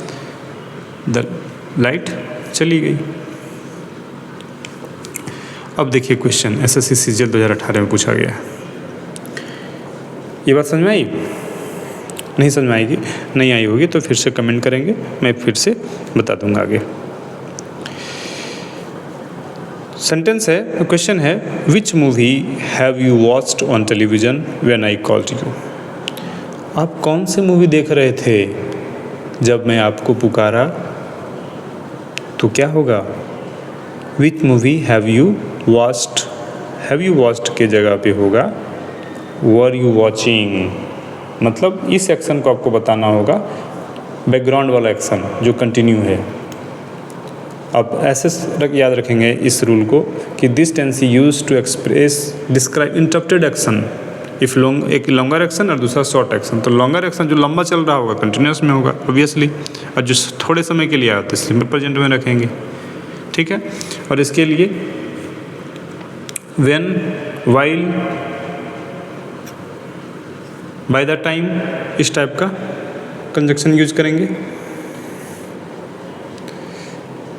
द लाइट चली गई। अब देखिए क्वेश्चन एसएससी सीजीएल 2018 में पूछा गया है। ये बात समझ में आई? नहीं समझ में आएगी, नहीं आई होगी तो फिर से कमेंट करेंगे, मैं फिर से बता दूंगा आगे। सेंटेंस है, क्वेश्चन है, which movie have you watched on television when I called you. आप कौन से मूवी देख रहे थे जब मैं आपको पुकारा? तो क्या होगा? Which movie have you watched, have you watched के जगह पे होगा वर यू वॉचिंग। मतलब इस एक्शन को आपको बताना होगा, बैकग्राउंड वाला एक्शन जो कंटिन्यू है। अब ऐसे याद रखेंगे इस रूल को कि this tense use to express describe interrupted action if long, एक लॉन्गर एक्शन और दूसरा शॉर्ट एक्शन। तो लॉन्गर एक्शन जो लंबा चल रहा होगा कंटिन्यूस में होगा ऑब्वियसली, और जो थोड़े समय के लिए आया तो इसलिए में प्रेजेंट में रखेंगे, ठीक है। और इसके लिए when, while, bye the time, इस टाइप का कंजक्शन यूज करेंगे।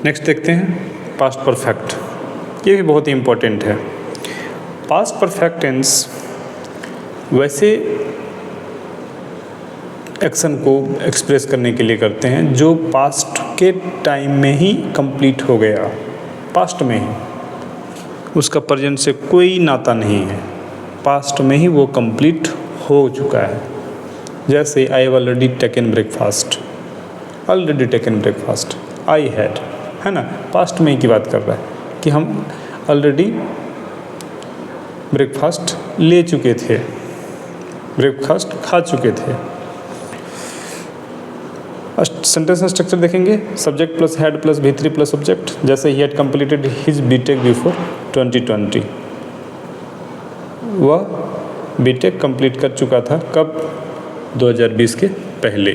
नेक्स्ट देखते हैं पास्ट परफेक्ट। ये भी बहुत ही इम्पोर्टेंट है। पास्ट परफेक्ट टेंस वैसे एक्शन को एक्सप्रेस करने के लिए करते हैं जो पास्ट के टाइम में ही कंप्लीट हो गया, पास्ट में ही, उसका प्रेजेंट से कोई नाता नहीं है, पास्ट में ही वो कंप्लीट हो चुका है। जैसे I have already taken breakfast, already taken breakfast, I had, है ना, पास्ट में ही की बात कर रहा है कि हम ऑलरेडी ब्रेकफास्ट ले चुके थे, ब्रेकफास्ट खा चुके थे। सेंटेंस स्ट्रक्चर देखेंगे, subject plus had plus V3 plus subject. जैसे he had completed his BTech before 2020, वह बीटेक कंप्लीट कर चुका था कब? 2020 के पहले।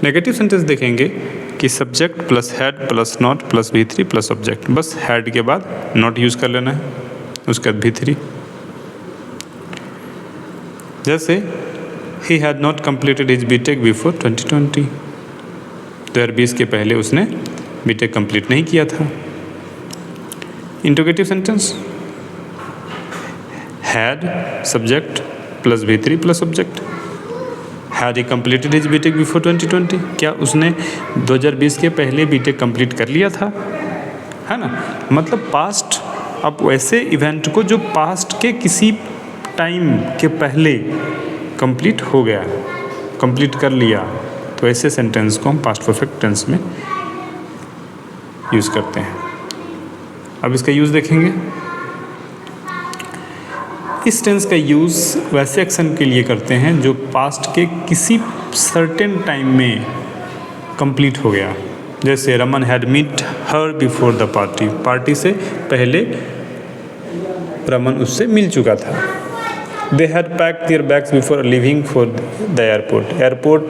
नेगेटिव सेंटेंस देखेंगे कि subject plus had plus not plus V3 plus subject, बस हैड के बाद नॉट यूज़ कर लेना है, उसके बाद V3। जैसे he had not completed his BTech before 2020, 2020 के पहले उसने बीटेक कंप्लीट नहीं किया था। Interrogative sentence, had subject plus V3 plus subject, had he completed his BTech before 2020, क्या उसने 2020 के पहले बीटेक कंप्लीट कर लिया था, है ना। मतलब पास्ट, अब वैसे इवेंट को जो पास्ट के किसी टाइम के पहले कंप्लीट हो गया, कंप्लीट कर लिया, तो ऐसे सेंटेंस को हम पास्ट परफेक्ट टेंस में यूज़ करते हैं। अब इसका यूज़ देखेंगे। इस टेंस का यूज़ वैसे एक्शन के लिए करते हैं जो पास्ट के किसी सर्टेन टाइम में कंप्लीट हो गया। जैसे Raman had meet her before the party, party से पहले रमन उससे मिल चुका था। They had pack their bags before leaving for the airport. Airport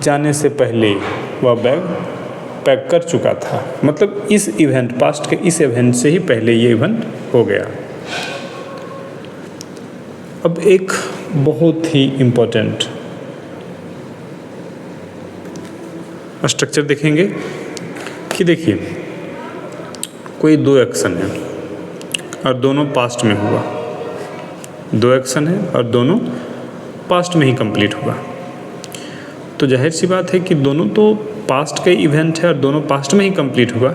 जाने से पहले वह बैग पैक कर चुका था। मतलब इस इवेंट, पास्ट के इस इवेंट से ही पहले ये इवेंट हो गया। अब एक बहुत ही इम्पोर्टेंट स्ट्रक्चर देखेंगे कि देखिए कोई दो एक्शन है और दोनों पास्ट में हुआ। दो एक्शन है और दोनों पास्ट में ही कंप्लीट हुआ। तो जाहिर सी बात है कि दोनों तो पास्ट का इवेंट है और दोनों पास्ट में ही कंप्लीट हुआ,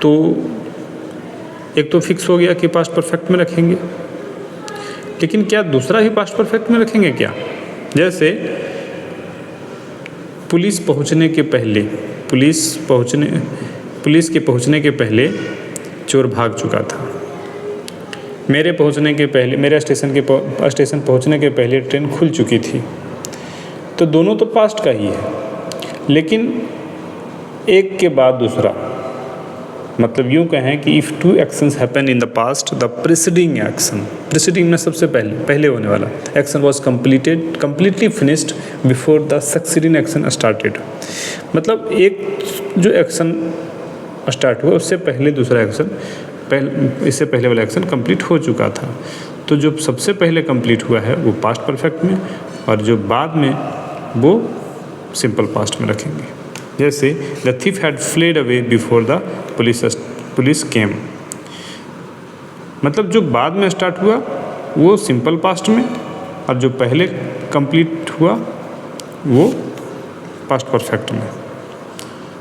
तो एक तो फिक्स हो गया कि पास्ट परफेक्ट में रखेंगे। लेकिन क्या दूसरा ही पास्ट परफेक्ट में रखेंगे क्या? जैसे पुलिस के पहुंचने के पहले चोर भाग चुका था। मेरे स्टेशन पहुंचने के पहले ट्रेन खुल चुकी थी। तो दोनों तो पास्ट का ही है, लेकिन एक के बाद दूसरा। मतलब यूँ कहें कि if two actions happen in the past, the preceding में सबसे पहले होने वाला action was completely finished before the succeeding action started. मतलब एक जो एक्शन स्टार्ट हुआ उससे पहले दूसरा एक्शन, इससे पहले वाला एक्शन कंप्लीट हो चुका था। तो जो सबसे पहले कंप्लीट हुआ है वो पास्ट परफेक्ट में, और जो बाद में वो सिंपल पास्ट में रखेंगे। जैसे the thief had fled away before the police came। मतलब जो बाद में स्टार्ट हुआ वो सिंपल पास्ट में, और जो पहले कंप्लीट हुआ वो पास्ट परफेक्ट में।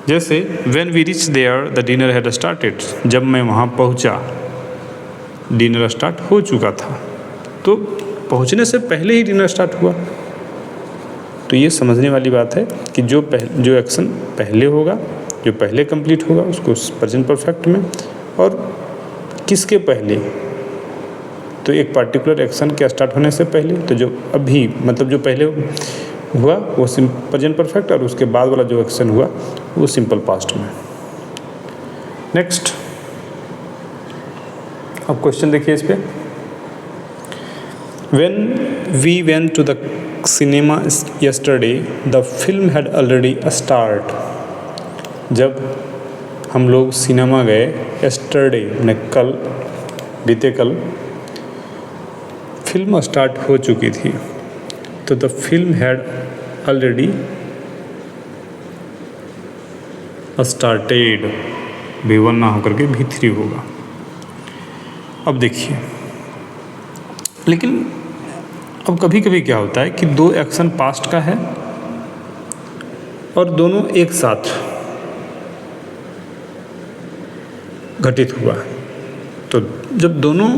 जैसे when we reached there the dinner had started। जब मैं वहाँ पहुँचा डिनर स्टार्ट हो चुका था। तो पहुँचने से पहले ही डिनर स्टार्ट हुआ। तो ये समझने वाली बात है कि जो एक्शन पहले होगा, जो पहले कंप्लीट होगा उसको प्रेजेंट परफेक्ट में, और किसके पहले, तो एक पार्टिकुलर एक्शन के स्टार्ट होने से पहले, तो जो अभी मतलब जो पहले हुआ वो प्रेजेंट परफेक्ट, और उसके बाद वाला जो एक्शन हुआ वो सिंपल पास्ट में। नेक्स्ट अब क्वेश्चन देखिए इस पे। When we went to the cinema yesterday, the film had already started। जब हम लोग सिनेमा गए yesterday ने कल, बीते कल, फिल्म स्टार्ट हो चुकी थी। तो the film had already started, V1 ना होकर के V3 होगा। अब देखिए, लेकिन अब कभी कभी क्या होता है कि दो एक्शन पास्ट का है और दोनों एक साथ घटित हुआ। तो जब दोनों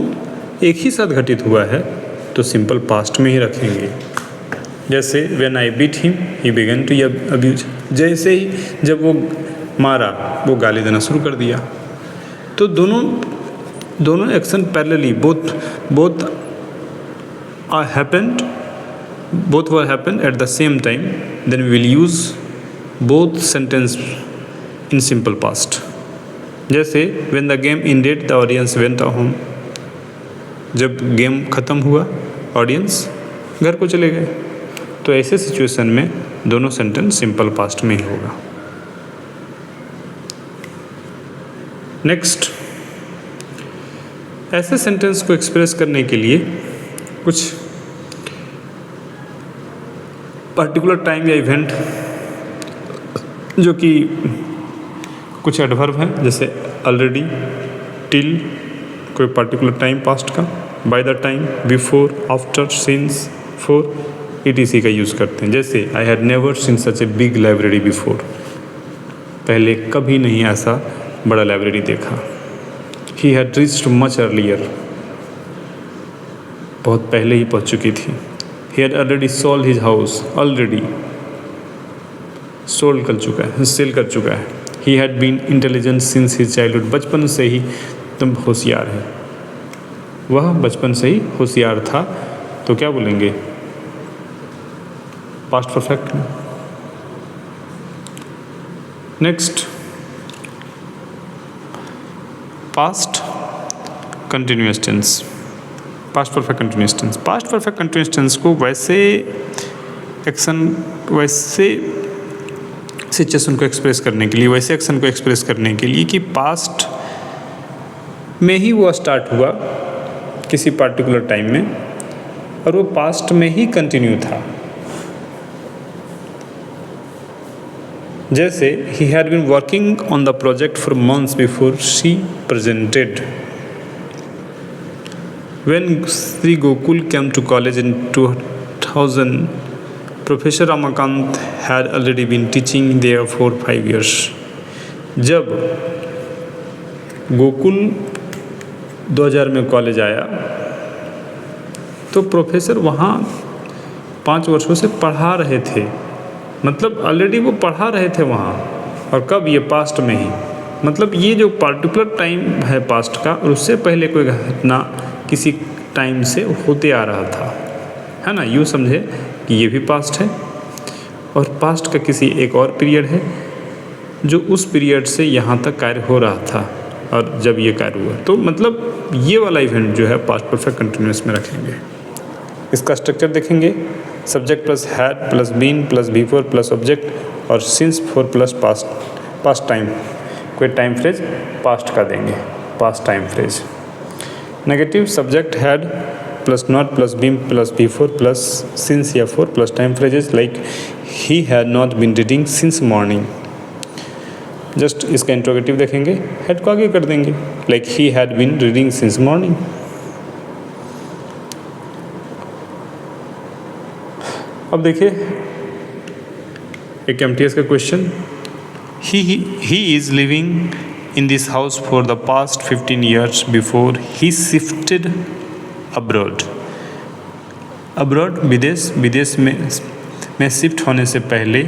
एक ही साथ घटित हुआ है तो सिंपल पास्ट में ही रखेंगे। जैसे when I beat him he began to abuse. जैसे ही जब वो मारा वो गाली देना शुरू कर दिया। तो दोनों action parallelly both were happened at the same time, then we will use both sentence in simple past। जैसे when the game ended the audience went home। जब गेम ख़त्म हुआ ऑडियंस घर को चले गए। तो ऐसे सिचुएशन में दोनों सेंटेंस सिंपल पास्ट में ही होगा। नेक्स्ट, ऐसे सेंटेंस को एक्सप्रेस करने के लिए कुछ पर्टिकुलर टाइम या इवेंट जो कि कुछ एडवर्ब हैं, जैसे ऑलरेडी, टिल, कोई पर्टिकुलर टाइम पास्ट का, by the time, before, after, since, for, etc का यूज़ करते हैं। जैसे I had never seen such a big library before. पहले कभी नहीं ऐसा बड़ा लाइब्रेरी देखा। He had reached much earlier. बहुत पहले ही पहुंच चुकी थी। He had already sold his house. Already sold कर चुका है, सेल कर चुका है। He had been intelligent since his childhood. बचपन से ही तुम होशियार है। वह बचपन से ही होशियार था। तो क्या बोलेंगे? पास्ट परफेक्ट में। Next, past continuous tense, past perfect continuous tense. Past perfect continuous tense को वैसे एक्शन, वैसे सिचुएशन को एक्सप्रेस करने के लिए, वैसे एक्शन को एक्सप्रेस करने के लिए कि पास्ट में ही वो स्टार्ट हुआ किसी पार्टिकुलर टाइम में और वो पास्ट में ही कंटिन्यू था। जैसे he had been working on the project for months before she presented. When Sri Gokul came to college in 2000, Professor Ramakant had already been teaching there for 5 years. जब गोकुल 2000 में college आया तो professor वहाँ 5 वर्षों से पढ़ा रहे थे, मतलब ऑलरेडी वो पढ़ा रहे थे वहाँ। और कब? ये पास्ट में ही, मतलब ये जो पार्टिकुलर टाइम है पास्ट का, और उससे पहले कोई घटना किसी टाइम से होते आ रहा था, है ना। यूँ समझे कि ये भी पास्ट है और पास्ट का किसी एक और पीरियड है जो उस पीरियड से यहाँ तक कार्य हो रहा था और जब ये कार्य हुआ, तो मतलब ये वाला इवेंट जो है पास्ट परफेक्ट कंटिन्यूअस में रखेंगे। इसका स्ट्रक्चर देखेंगे, subject plus had plus been plus before plus object और since for plus past time. कोई टाइम फ्रेज पास्ट का देंगे, past time phrase. Negative subject had plus not plus been plus before plus since या for plus time phrases like he had not been reading since morning. Just इसका interrogative देखेंगे, had को आगे कर देंगे, like he had been reading since morning. अब देखिए एक एमटीएस का question, he is living in this house for the past 15 years before he shifted abroad. Abroad विदेश, विदेश में शिफ्ट होने से पहले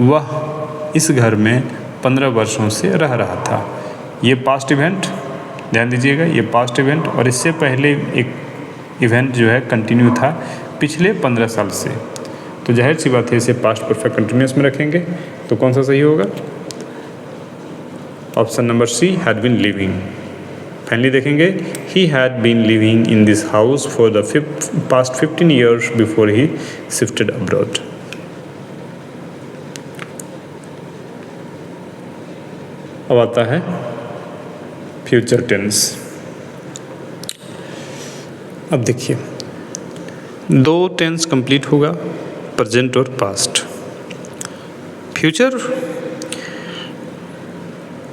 वह इस घर में 15 वर्षों से रह रहा था। ये पास्ट इवेंट, ध्यान दीजिएगा, ये पास्ट इवेंट, और इससे पहले एक इवेंट जो है कंटिन्यू था पिछले 15 साल से, तो जाहिर सी बात है इसे पास्ट परफेक्ट कंटिन्यूअस में रखेंगे। तो कौन सा सही होगा? Option number C, had been living. Finally देखेंगे, he had been living in this house for the past 15 years before he shifted abroad. अब आता है फ्यूचर टेंस। अब देखिए 2 टेंस कंप्लीट होगा, प्रेजेंट और पास्ट। फ्यूचर,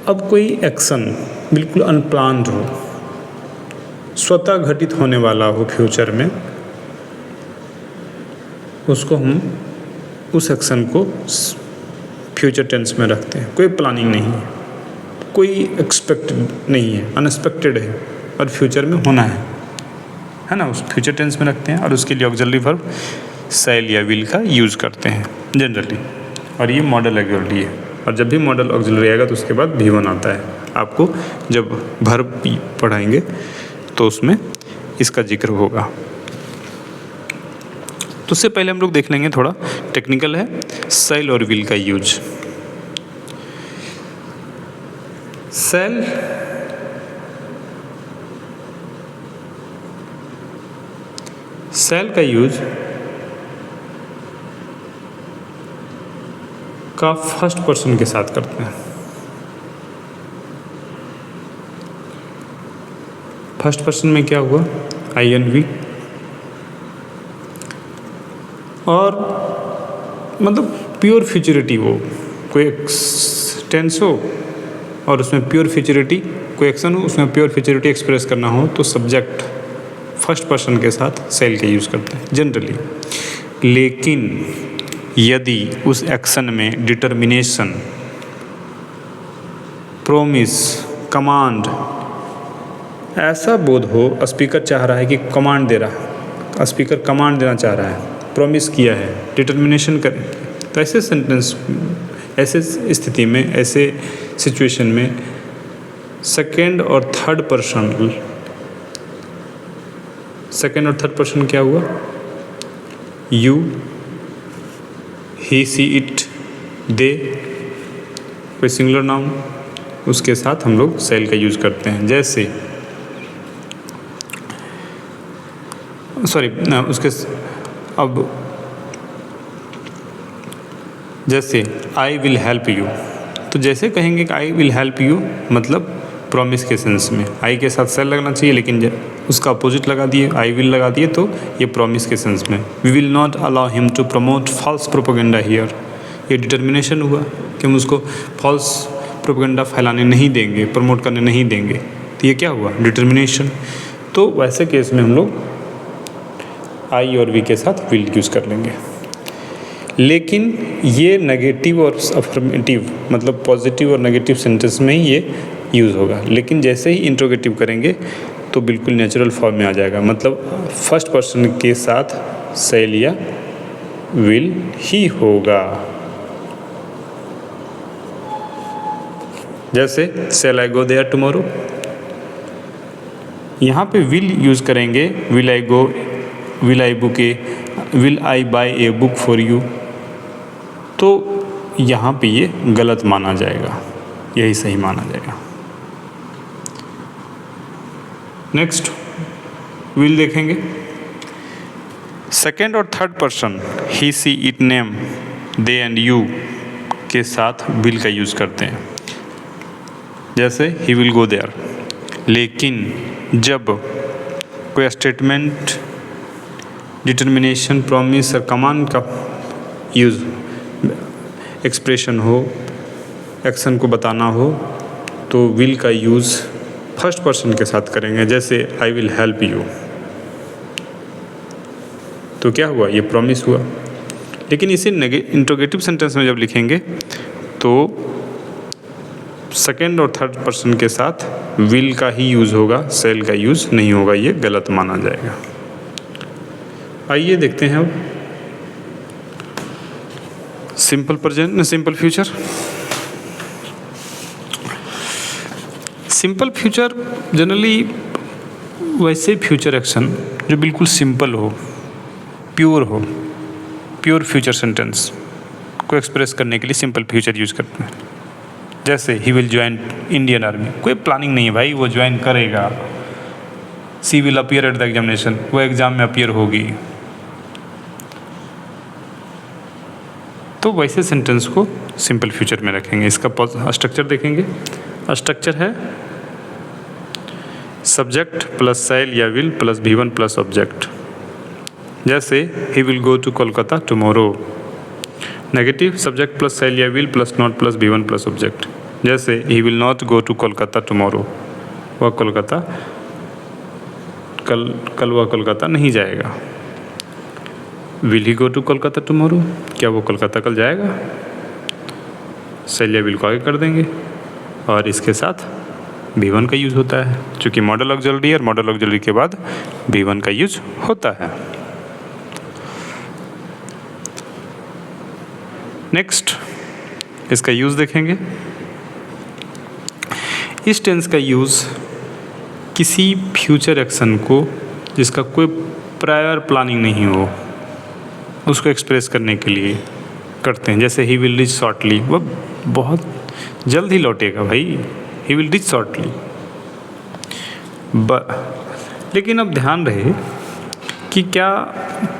अब कोई एक्शन बिल्कुल अनप्लान्ड हो, स्वतः घटित होने वाला हो फ्यूचर में, उसको हम उस एक्शन को फ्यूचर टेंस में रखते हैं। कोई प्लानिंग नहीं है, कोई एक्सपेक्टेड नहीं है, अनएक्सपेक्टेड है और फ्यूचर में होना है ना, उस फ्यूचर टेंस में रखते हैं। और उसके लिए ऑक्सिलरी वर्ब शैल या विल का यूज़ करते हैं जनरली, और ये मॉडल ऑक्सिलरी है। और जब भी मॉडल ऑक्सिलरी आएगा तो उसके बाद V1 आता है। आपको जब वर्ब पढ़ाएंगे तो उसमें इसका जिक्र होगा। तो उससे पहले हम लोग देख लेंगे, थोड़ा टेक्निकल है, शैल और विल का यूज। शैल का यूज का फर्स्ट पर्सन के साथ करते हैं। फर्स्ट पर्सन में क्या हुआ? INV, और मतलब प्योर फ्यूचरिटी, वो कोई टेंस हो और उसमें प्योर फ्यूचरिटी, कोई एक्शन हो उसमें प्योर फ्यूचरिटी एक्सप्रेस करना हो तो सब्जेक्ट फर्स्ट पर्सन के साथ शैल के यूज़ करते हैं जनरली। लेकिन यदि उस एक्शन में डिटर्मिनेशन, प्रोमिस, कमांड ऐसा बोध हो, स्पीकर चाह रहा है कि कमांड दे रहा है, स्पीकर कमांड देना चाह रहा है, प्रोमिस किया है, डिटर्मिनेशन कर, तो ऐसे सेंटेंस, ऐसे स्थिति में, ऐसे सिचुएशन में सेकेंड और थर्ड पर्सन क्या हुआ? यू, ही, सी, इट, दे, कोई सिंगुलर नाउन, उसके साथ हम लोग शैल का यूज़ करते हैं। जैसे सॉरी उसके अब जैसे आई विल हेल्प यू, तो जैसे कहेंगे कि आई विल हेल्प यू मतलब प्रॉमिस के सेंस में आई के साथ सेल लगना चाहिए, लेकिन उसका अपोजिट लगा दिए, आई विल लगा दिए, तो ये प्रॉमिस के सेंस में। We will not allow him to promote false propaganda here, ये डिटर्मिनेशन हुआ कि हम उसको फॉल्स प्रोपेगेंडा फैलाने नहीं देंगे, प्रमोट करने नहीं देंगे, तो ये क्या हुआ, डिटर्मिनेशन। तो वैसे केस में हम लोग आई और वी के साथ विल यूज़ कर लेंगे। लेकिन ये नेगेटिव और अफर्मेटिव मतलब पॉजिटिव और नेगेटिव सेंटेंस में ही ये यूज़ होगा, लेकिन जैसे ही इंट्रोगेटिव करेंगे तो बिल्कुल नेचुरल फॉर्म में आ जाएगा, मतलब फर्स्ट पर्सन के साथ सेल या विल ही होगा। जैसे shall I go there tomorrow, यहाँ पे विल यूज़ करेंगे, will I go, will I book a, will I buy a book for you, तो यहाँ पे ये गलत माना जाएगा, यही सही माना जाएगा। नेक्स्ट विल देखेंगे, सेकेंड और third person he she it name they and you के साथ विल का यूज़ करते हैं। जैसे ही विल गो देयर, लेकिन जब कोई स्टेटमेंट, डिटर्मिनेशन, प्रॉमिस और कमांड का यूज़, एक्सप्रेशन हो, एक्शन को बताना हो, तो विल का यूज़ फर्स्ट पर्सन के साथ करेंगे। जैसे आई विल हेल्प यू, तो क्या हुआ, ये प्रॉमिस हुआ। लेकिन इसे इंट्रोगेटिव सेंटेंस में जब लिखेंगे तो सेकेंड और थर्ड पर्सन के साथ विल का ही यूज़ होगा, सेल का यूज़ नहीं होगा, ये गलत माना जाएगा। आइए देखते हैं अब simple present, simple future. Simple future generally वैसे फ्यूचर एक्शन जो बिल्कुल सिंपल हो, प्योर फ्यूचर सेंटेंस को एक्सप्रेस करने के लिए सिंपल फ्यूचर यूज करते हैं। जैसे ही विल ज्वाइन इंडियन आर्मी, कोई प्लानिंग नहीं है भाई, वो ज्वाइन करेगा। She will appear at the examination, वो एग्जाम में अपीयर होगी। तो वैसे सेंटेंस को सिंपल फ्यूचर में रखेंगे। इसका स्ट्रक्चर देखेंगे, स्ट्रक्चर है सब्जेक्ट प्लस सेल या will plus V1 plus object. जैसे ही will go to Kolkata tomorrow, negative subject plus shall या will plus not plus V1 plus object. जैसे ही will not go to Kolkata tomorrow, वह कोलकाता कल वह कोलकाता नहीं जाएगा। Will he go to Kolkata tomorrow, क्या वो कोलकाता कल जाएगा? सेल या विल को आगे कर देंगे और इसके साथ V1 का यूज़ होता है, चूँकि मॉडल ऑक्सिलरी और मॉडल ऑक्सिलरी के बाद V1 का यूज होता है। नेक्स्ट इसका यूज़ देखेंगे। इस टेंस का यूज़ किसी फ्यूचर एक्शन को जिसका कोई प्रायर प्लानिंग नहीं हो उसको एक्सप्रेस करने के लिए करते हैं। जैसे ही विल रीच शॉर्टली, वह बहुत जल्द ही लौटेगा भाई, ही विल रीच शॉर्टली। लेकिन अब ध्यान रहे कि क्या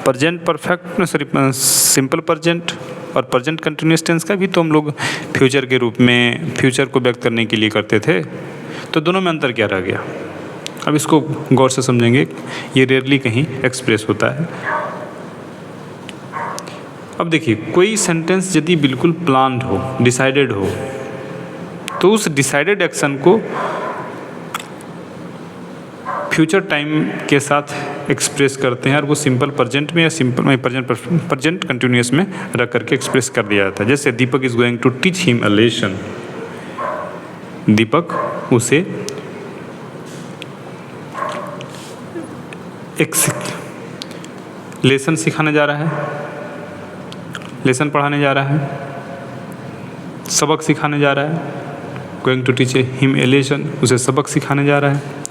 present perfect, sorry simple present और प्रेजेंट कंटिन्यूअस टेंस का भी तो हम लोग फ्यूचर के रूप में फ्यूचर को व्यक्त करने के लिए करते थे, तो दोनों में अंतर क्या रह गया? अब इसको गौर से समझेंगे, ये रेयरली कहीं एक्सप्रेस होता है। अब देखिए, कोई सेंटेंस यदि बिल्कुल प्लान्ड हो, डिसाइडेड हो, तो उस डिसाइडेड एक्शन को फ्यूचर टाइम के साथ एक्सप्रेस करते हैं और वो सिंपल प्रेजेंट में या सिंपल प्रेजेंट कंटिन्यूअस में रख करके एक्सप्रेस कर दिया जाता है। जैसे Deepak is going to teach him a lesson, Deepak उसे एक लेसन सिखाने जा रहा है, लेसन पढ़ाने जा रहा है, सबक सिखाने जा रहा है। Going to teach him a lesson, उसे सबक सिखाने जा रहा है।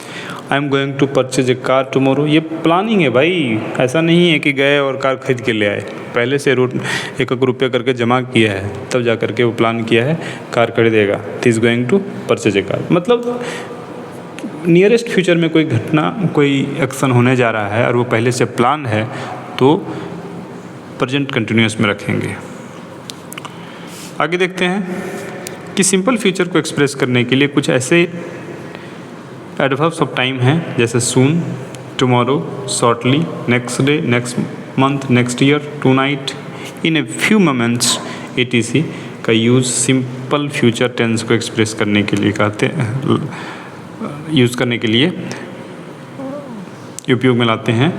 I am going to purchase a car tomorrow, ये प्लानिंग है भाई, ऐसा नहीं है कि गए और कार खरीद के ले आए। पहले से एक रुपया करके जमा किया है, तब जा करके वो प्लान किया है कार खरीदेगा। Is going to purchase a car, मतलब नियरेस्ट फ्यूचर में कोई घटना, कोई एक्शन होने जा रहा है और वो पहले से प्लान है तो प्रेजेंट कंटिन्यूअस में रखेंगे। आगे देखते हैं कि सिंपल फ्यूचर को एक्सप्रेस करने के लिए कुछ ऐसे एडवर्ब्स ऑफ टाइम हैं जैसे soon, tomorrow, shortly, next day, next month, next year, tonight, in a few moments etc. का यूज़ सिंपल फ्यूचर टेंस को एक्सप्रेस करने के लिए यूज़ करने के लिए उपयोग में लाते हैं,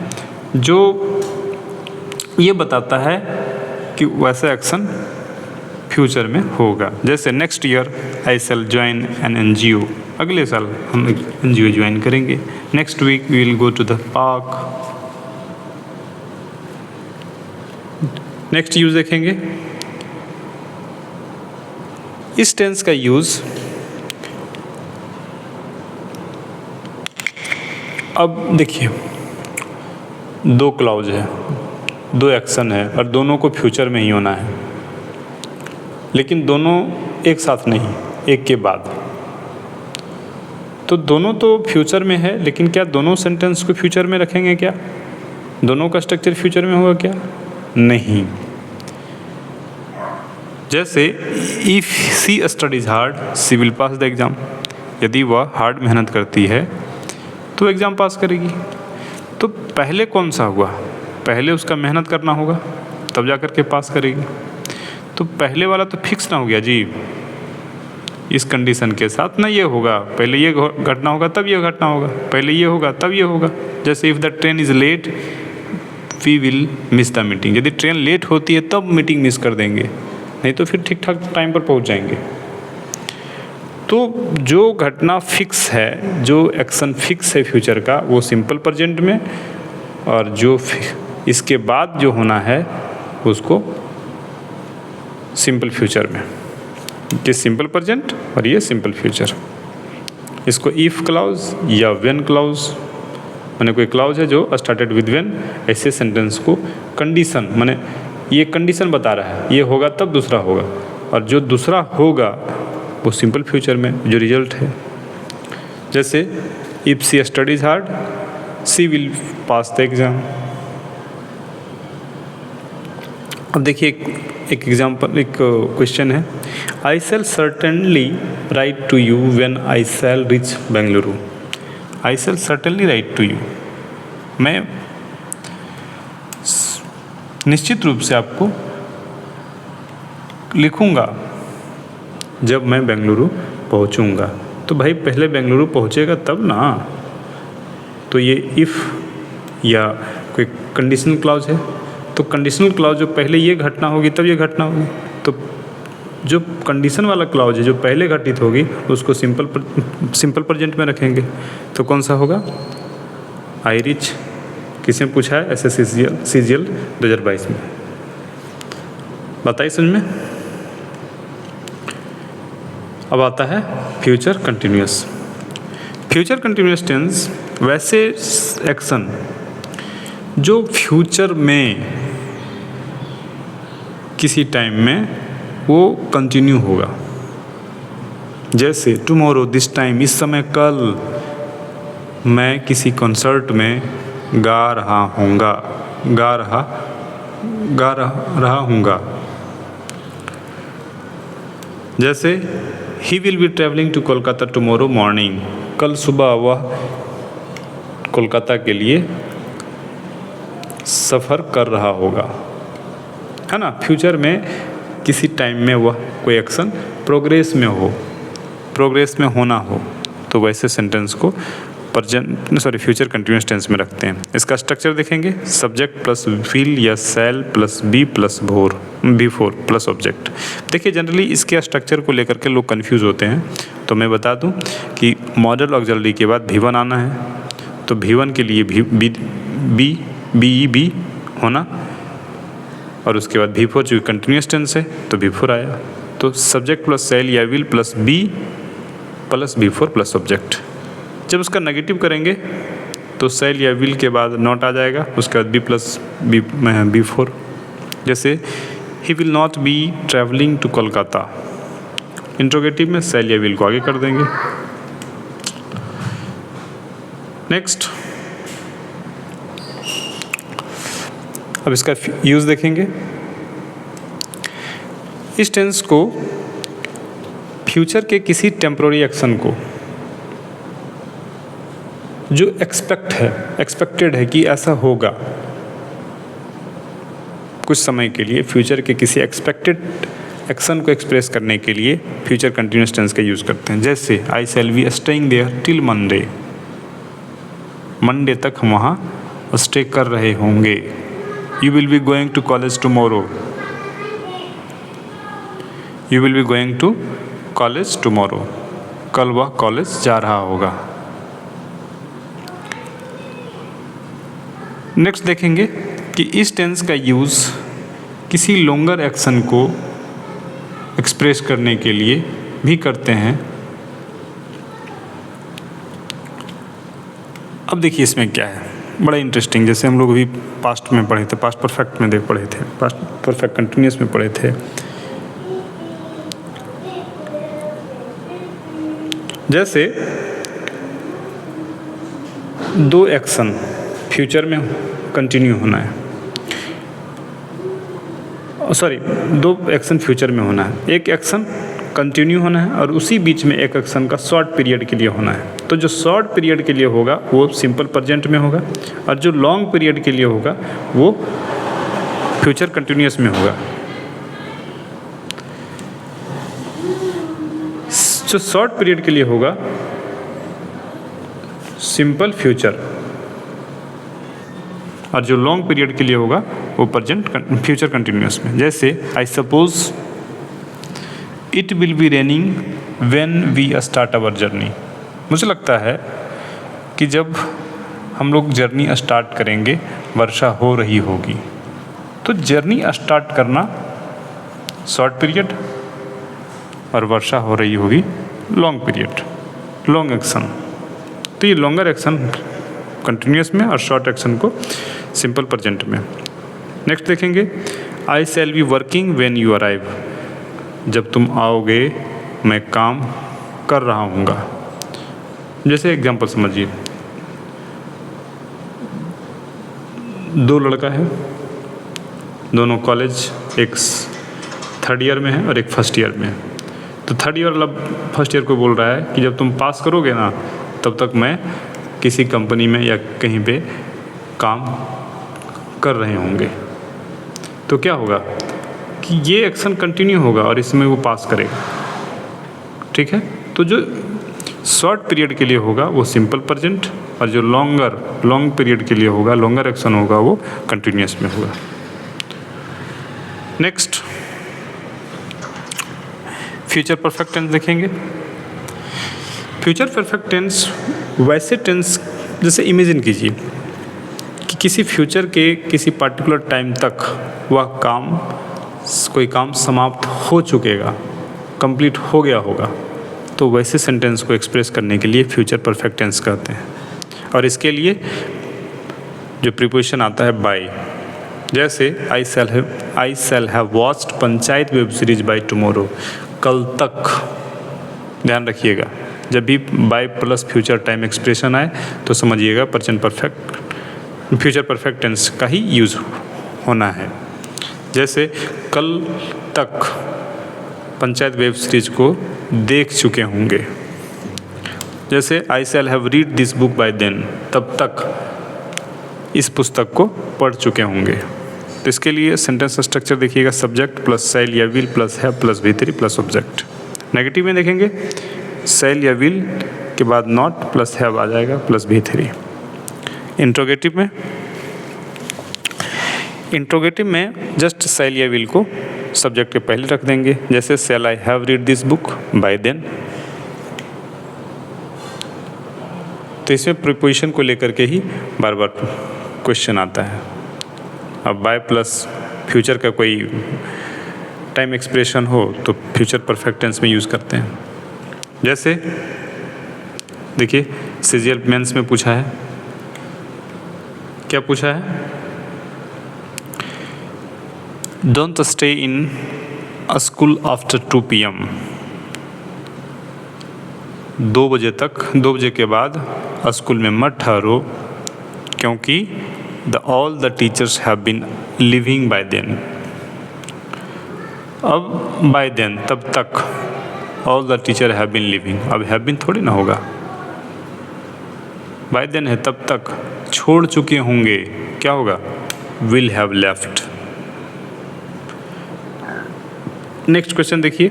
जो ये बताता है कि वैसा एक्शन फ्यूचर में होगा। जैसे next year I shall join an NGO, अगले साल हम NGO ज्वाइन करेंगे। Next week we will go to the park. Next use देखेंगे, इस टेंस का यूज अब देखिए, दो क्लॉज है, दो एक्शन है और दोनों को फ्यूचर में ही होना है, लेकिन दोनों एक साथ नहीं, एक के बाद। तो दोनों तो फ्यूचर में है, लेकिन क्या दोनों सेंटेंस को फ्यूचर में रखेंगे? क्या दोनों का स्ट्रक्चर फ्यूचर में होगा? क्या नहीं। जैसे if she studies hard she will pass the exam, यदि वह हार्ड मेहनत करती है तो एग्ज़ाम पास करेगी। तो पहले कौन सा हुआ? पहले उसका मेहनत करना होगा तब जा कर के पास करेगी। तो पहले वाला तो फिक्स ना हो गया जी, इस कंडीशन के साथ ना ये होगा, पहले ये घटना होगा तब ये घटना होगा, पहले ये होगा तब ये होगा। जैसे if the train is late we will miss the meeting, यदि ट्रेन लेट होती है तब मीटिंग मिस कर देंगे, नहीं तो फिर ठीक ठाक टाइम पर पहुंच जाएंगे। तो जो घटना फिक्स है, जो एक्शन फिक्स है फ्यूचर का, वो सिंपल प्रेजेंट में, और जो इसके बाद जो होना है उसको सिंपल फ्यूचर में। ये सिंपल प्रेजेंट और ये सिंपल फ्यूचर। इसको इफ़ क्लाउज या व्हेन क्लाउज, माने कोई क्लाउज है जो स्टार्टेड विद व्हेन, ऐसे सेंटेंस को कंडीशन, माने ये कंडीशन बता रहा है ये होगा तब दूसरा होगा, और जो दूसरा होगा वो सिंपल फ्यूचर में जो रिजल्ट है। जैसे if she studies hard she will pass the exam. अब देखिए एक एग्जाम्पल, एक क्वेश्चन है, I shall certainly write to you when I shall reach Bengaluru. I shall certainly write to you, मैं निश्चित रूप से आपको लिखूंगा जब मैं बेंगलुरु पहुंचूंगा। तो भाई पहले बेंगलुरु पहुंचेगा तब ना। तो ये इफ़ या कोई कंडीशनल क्लॉज है, तो कंडीशनल क्लॉज जो पहले ये घटना होगी तब ये घटना होगी, तो जो कंडीशन वाला क्लॉज है जो पहले घटित होगी उसको सिंपल प्रेजेंट में रखेंगे। तो कौन सा होगा? आई रिच, किसने पूछा है? SSCGL 2022 में। बताइए समझ में। अब आता है future continuous. Future continuous tense वैसे एक्शन जो फ्यूचर में किसी टाइम में वो कंटिन्यू होगा। जैसे टुमारो, दिस टाइम, इस समय, कल मैं किसी कॉन्सर्ट में गा रहा हूँगा। जैसे ही will be travelling to Kolkata tomorrow morning, कल सुबह वह कोलकाता के लिए सफ़र कर रहा होगा, है ना। फ्यूचर में किसी टाइम में वह कोई एक्शन प्रोग्रेस में होना हो, तो वैसे सेंटेंस को फ्यूचर कंटिन्यूअस टेंस में रखते हैं। इसका स्ट्रक्चर देखेंगे, सब्जेक्ट प्लस विल या shall plus be plus before plus object. देखिए जनरली इसके स्ट्रक्चर को लेकर के लोग कंफ्यूज होते हैं, तो मैं बता दूं कि मॉडल ऑक्सिलरी के बाद V1 आना है, तो V1 के लिए बी होना, और उसके बाद V4 जो कंटिन्यूअस टेंस है तो V4 आया। तो सब्जेक्ट प्लस शैल या will plus be plus B4 plus object. जब उसका नेगेटिव करेंगे तो शैल या विल के बाद नॉट आ जाएगा, उसके बाद बी प्लस B4। जैसे ही will not be travelling to Kolkata, interrogative में शैल या विल को आगे कर देंगे। नेक्स्ट, अब इसका यूज़ देखेंगे। इस टेंस को फ्यूचर के किसी टेम्पोररी एक्शन को जो एक्सपेक्टेड है कि ऐसा होगा कुछ समय के लिए, फ्यूचर के किसी एक्सपेक्टेड एक्शन को एक्सप्रेस करने के लिए फ्यूचर कंटिन्यूअस टेंस का यूज़ करते हैं। जैसे I shall be staying there till Monday, Monday तक हम वहाँ स्टे कर रहे होंगे। You will be going to college tomorrow, you will be going to college tomorrow, कल वह कॉलेज जा रहा होगा। नेक्स्ट देखेंगे कि इस टेंस का यूज़ किसी लॉन्गर एक्शन को एक्सप्रेस करने के लिए भी करते हैं। अब देखिए इसमें क्या है, बड़ा इंटरेस्टिंग। जैसे हम लोग अभी पास्ट में पढ़े थे, पास्ट परफेक्ट में पढ़े थे, पास्ट परफेक्ट कंटिन्यूअस में पढ़े थे। जैसे दो एक्शन फ्यूचर में कंटिन्यू होना है, सॉरी दो एक्शन फ्यूचर में होना है, एक एक्शन कंटिन्यू होना है और उसी बीच में एक एक्शन का शॉर्ट पीरियड के लिए होना है। तो जो शॉर्ट पीरियड के लिए होगा वो सिंपल प्रेजेंट में होगा और जो लॉन्ग पीरियड के लिए होगा वो फ्यूचर कंटिन्यूअस में होगा। जो शॉर्ट पीरियड के लिए होगा सिंपल फ्यूचर और जो लॉन्ग पीरियड के लिए होगा वो प्रेजेंट फ्यूचर कंटिन्यूअस में। जैसे I suppose it will be raining when we start our journey, मुझे लगता है कि जब हम लोग जर्नी स्टार्ट करेंगे वर्षा हो रही होगी। तो जर्नी स्टार्ट करना शॉर्ट पीरियड और वर्षा हो रही होगी लॉन्ग पीरियड, लॉन्ग एक्शन। तो ये लॉन्गर एक्शन कंटिन्यूअस में और शॉर्ट एक्शन को सिंपल प्रेजेंट में। नेक्स्ट देखेंगे I shall be working when you arrive, जब तुम आओगे मैं काम कर रहा हूँगा। जैसे एग्जांपल समझिए, दो लड़का है, दोनों कॉलेज, एक थर्ड ईयर में है और एक फर्स्ट ईयर में है। तो थर्ड ईयर वाला फर्स्ट ईयर को बोल रहा है कि जब तुम पास करोगे ना तब तक मैं किसी कंपनी में या कहीं पे काम कर रहे होंगे। तो क्या होगा कि ये एक्शन कंटिन्यू होगा और इसमें वो पास करेगा, ठीक है। तो जो शॉर्ट पीरियड के लिए होगा वो सिंपल प्रेजेंट और जो लॉन्ग पीरियड के लिए होगा, लॉन्गर एक्शन होगा, वो कंटिन्यूअस में होगा। नेक्स्ट फ्यूचर परफेक्ट टेंस देखेंगे। फ्यूचर परफेक्ट टेंस वैसे टेंस, जैसे इमेजिन कीजिए कि किसी फ्यूचर के किसी पर्टिकुलर टाइम तक वह कोई काम समाप्त हो चुकेगा, कंप्लीट हो गया होगा, तो वैसे सेंटेंस को एक्सप्रेस करने के लिए फ्यूचर परफेक्ट टेंस कहते हैं। और इसके लिए जो प्रीपोजिशन आता है बाय, जैसे I shall have watched Panchayat web series by tomorrow, कल तक। ध्यान रखिएगा, जब भी by plus future time expression आए तो समझिएगा फ्यूचर परफेक्ट टेंस का ही यूज़ होना है। जैसे कल तक पंचायत वेब सीरीज को देख चुके होंगे। जैसे I shall have read this book by then, तब तक इस पुस्तक को पढ़ चुके होंगे। तो इसके लिए सेंटेंस स्ट्रक्चर देखिएगा, सब्जेक्ट प्लस शैल या will plus have plus V3 plus object. Negative में देखेंगे शैल या विल के बाद नॉट प्लस हैव आ जाएगा प्लस V3। इंट्रोगेटिव में जस्ट शैल या विल को सब्जेक्ट के पहले रख देंगे। जैसे shall I have read this book by then. तो इसमें प्रीपोजिशन को लेकर के ही बार बार क्वेश्चन आता है। अब बाय प्लस फ्यूचर का कोई टाइम एक्सप्रेशन हो तो फ्यूचर परफेक्ट टेंस में यूज़ करते हैं। जैसे देखिए सीजीएल मेंस में पूछा है, क्या पूछा है, don't stay in school after 2 PM। 2 बजे तक, 2 बजे के बाद स्कूल में मत ठहरो, क्योंकि all the teachers have been leaving by then. अब बाय देन तब तक, all the teacher have been leaving, अब हैव बीन थोड़ी ना होगा, बाय देन है तब तक, छोड़ चुके होंगे, क्या होगा, will have left. Next question देखिए,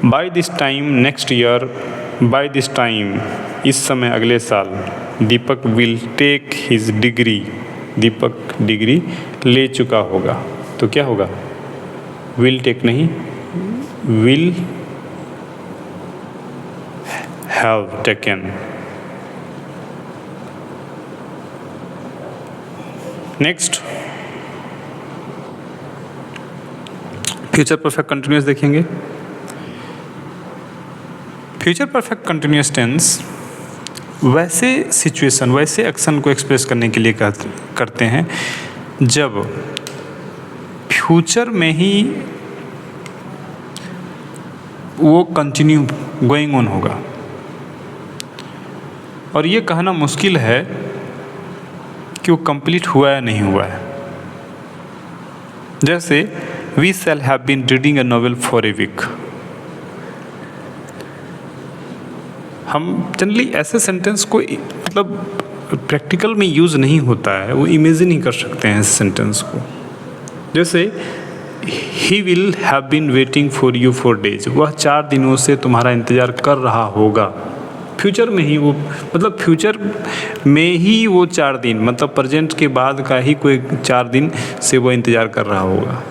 by this time next year, by this time इस समय अगले साल, Deepak will take his degree, Deepak degree ले चुका होगा, तो क्या होगा, विल टेक नहीं, will have taken. Next future perfect continuous देखेंगे। फ्यूचर परफेक्ट कंटिन्यूअस टेंस वैसे सिचुएशन, वैसे एक्शन को एक्सप्रेस करने के लिए करते हैं जब फ्यूचर में ही वो कंटिन्यू गोइंग ऑन होगा। और ये कहना मुश्किल है कि वो कंप्लीट हुआ या नहीं हुआ है। जैसे we shall have been reading a novel for a week. हम जनरली ऐसे सेंटेंस को मतलब प्रैक्टिकल में यूज़ नहीं होता है, वो इमेजिन ही कर सकते हैं इस सेंटेंस को। जैसे ही will have been waiting for you for days, वह 4 दिनों से तुम्हारा इंतज़ार कर रहा होगा। फ्यूचर में ही वो, मतलब फ्यूचर में ही वो 4 दिन, मतलब प्रेजेंट के बाद का ही कोई 4 दिन से वो इंतज़ार कर रहा होगा।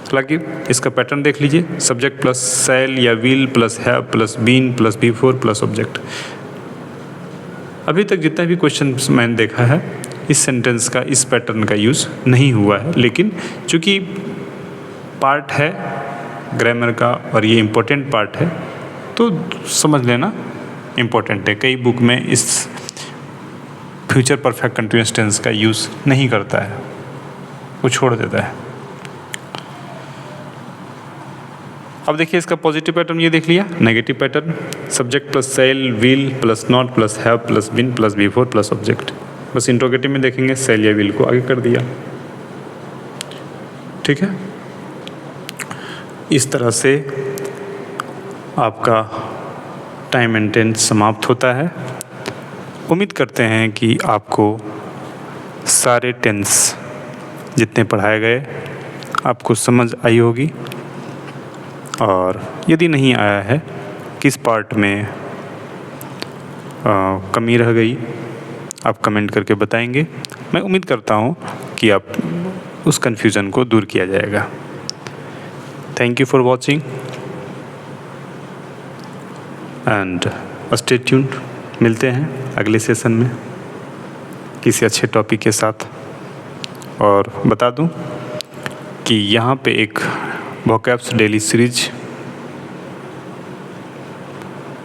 हालांकि इसका पैटर्न देख लीजिए, सब्जेक्ट प्लस शैल या will plus have plus been plus before plus object. अभी तक जितना भी क्वेश्चन मैंने देखा है, इस सेंटेंस का, इस पैटर्न का यूज़ नहीं हुआ है, लेकिन चूँकि पार्ट है ग्रामर का और ये इम्पोर्टेंट पार्ट है, तो समझ लेना इम्पोर्टेंट है। कई बुक में इस फ्यूचर परफेक्ट कंटिन्यूअस टेंस का यूज़ नहीं करता है, वो छोड़ देता है। अब देखिए इसका पॉजिटिव पैटर्न ये देख लिया। Negative pattern, subject plus shall, will plus not plus have plus been plus before plus object. बस इंट्रोगेटिव में देखेंगे शैल या विल को आगे कर दिया। ठीक है, इस तरह से आपका टाइम एंड टेंस समाप्त होता है। उम्मीद करते हैं कि आपको सारे टेंस जितने पढ़ाए गए आपको समझ आई होगी, और यदि नहीं आया है, किस पार्ट में कमी रह गई, आप कमेंट करके बताएंगे। मैं उम्मीद करता हूँ कि आप उस कन्फ्यूज़न को दूर किया जाएगा। Thank you for watching and stay tuned. मिलते हैं अगले सेशन में किसी अच्छे टॉपिक के साथ। और बता दूं कि यहाँ पे एक vocabs daily series,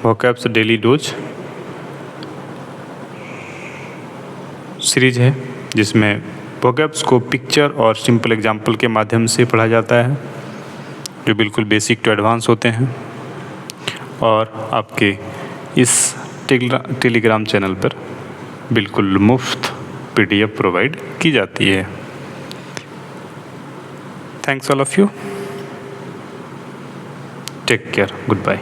vocabs daily dose series है, जिसमें वोकैब्स को पिक्चर और सिंपल एग्जाम्पल के माध्यम से पढ़ा जाता है, जो बिल्कुल बेसिक टू एडवांस होते हैं, और आपके इस टेलीग्राम चैनल पर बिल्कुल मुफ्त PDF प्रोवाइड की जाती है। Thanks all of you, take care, good bye.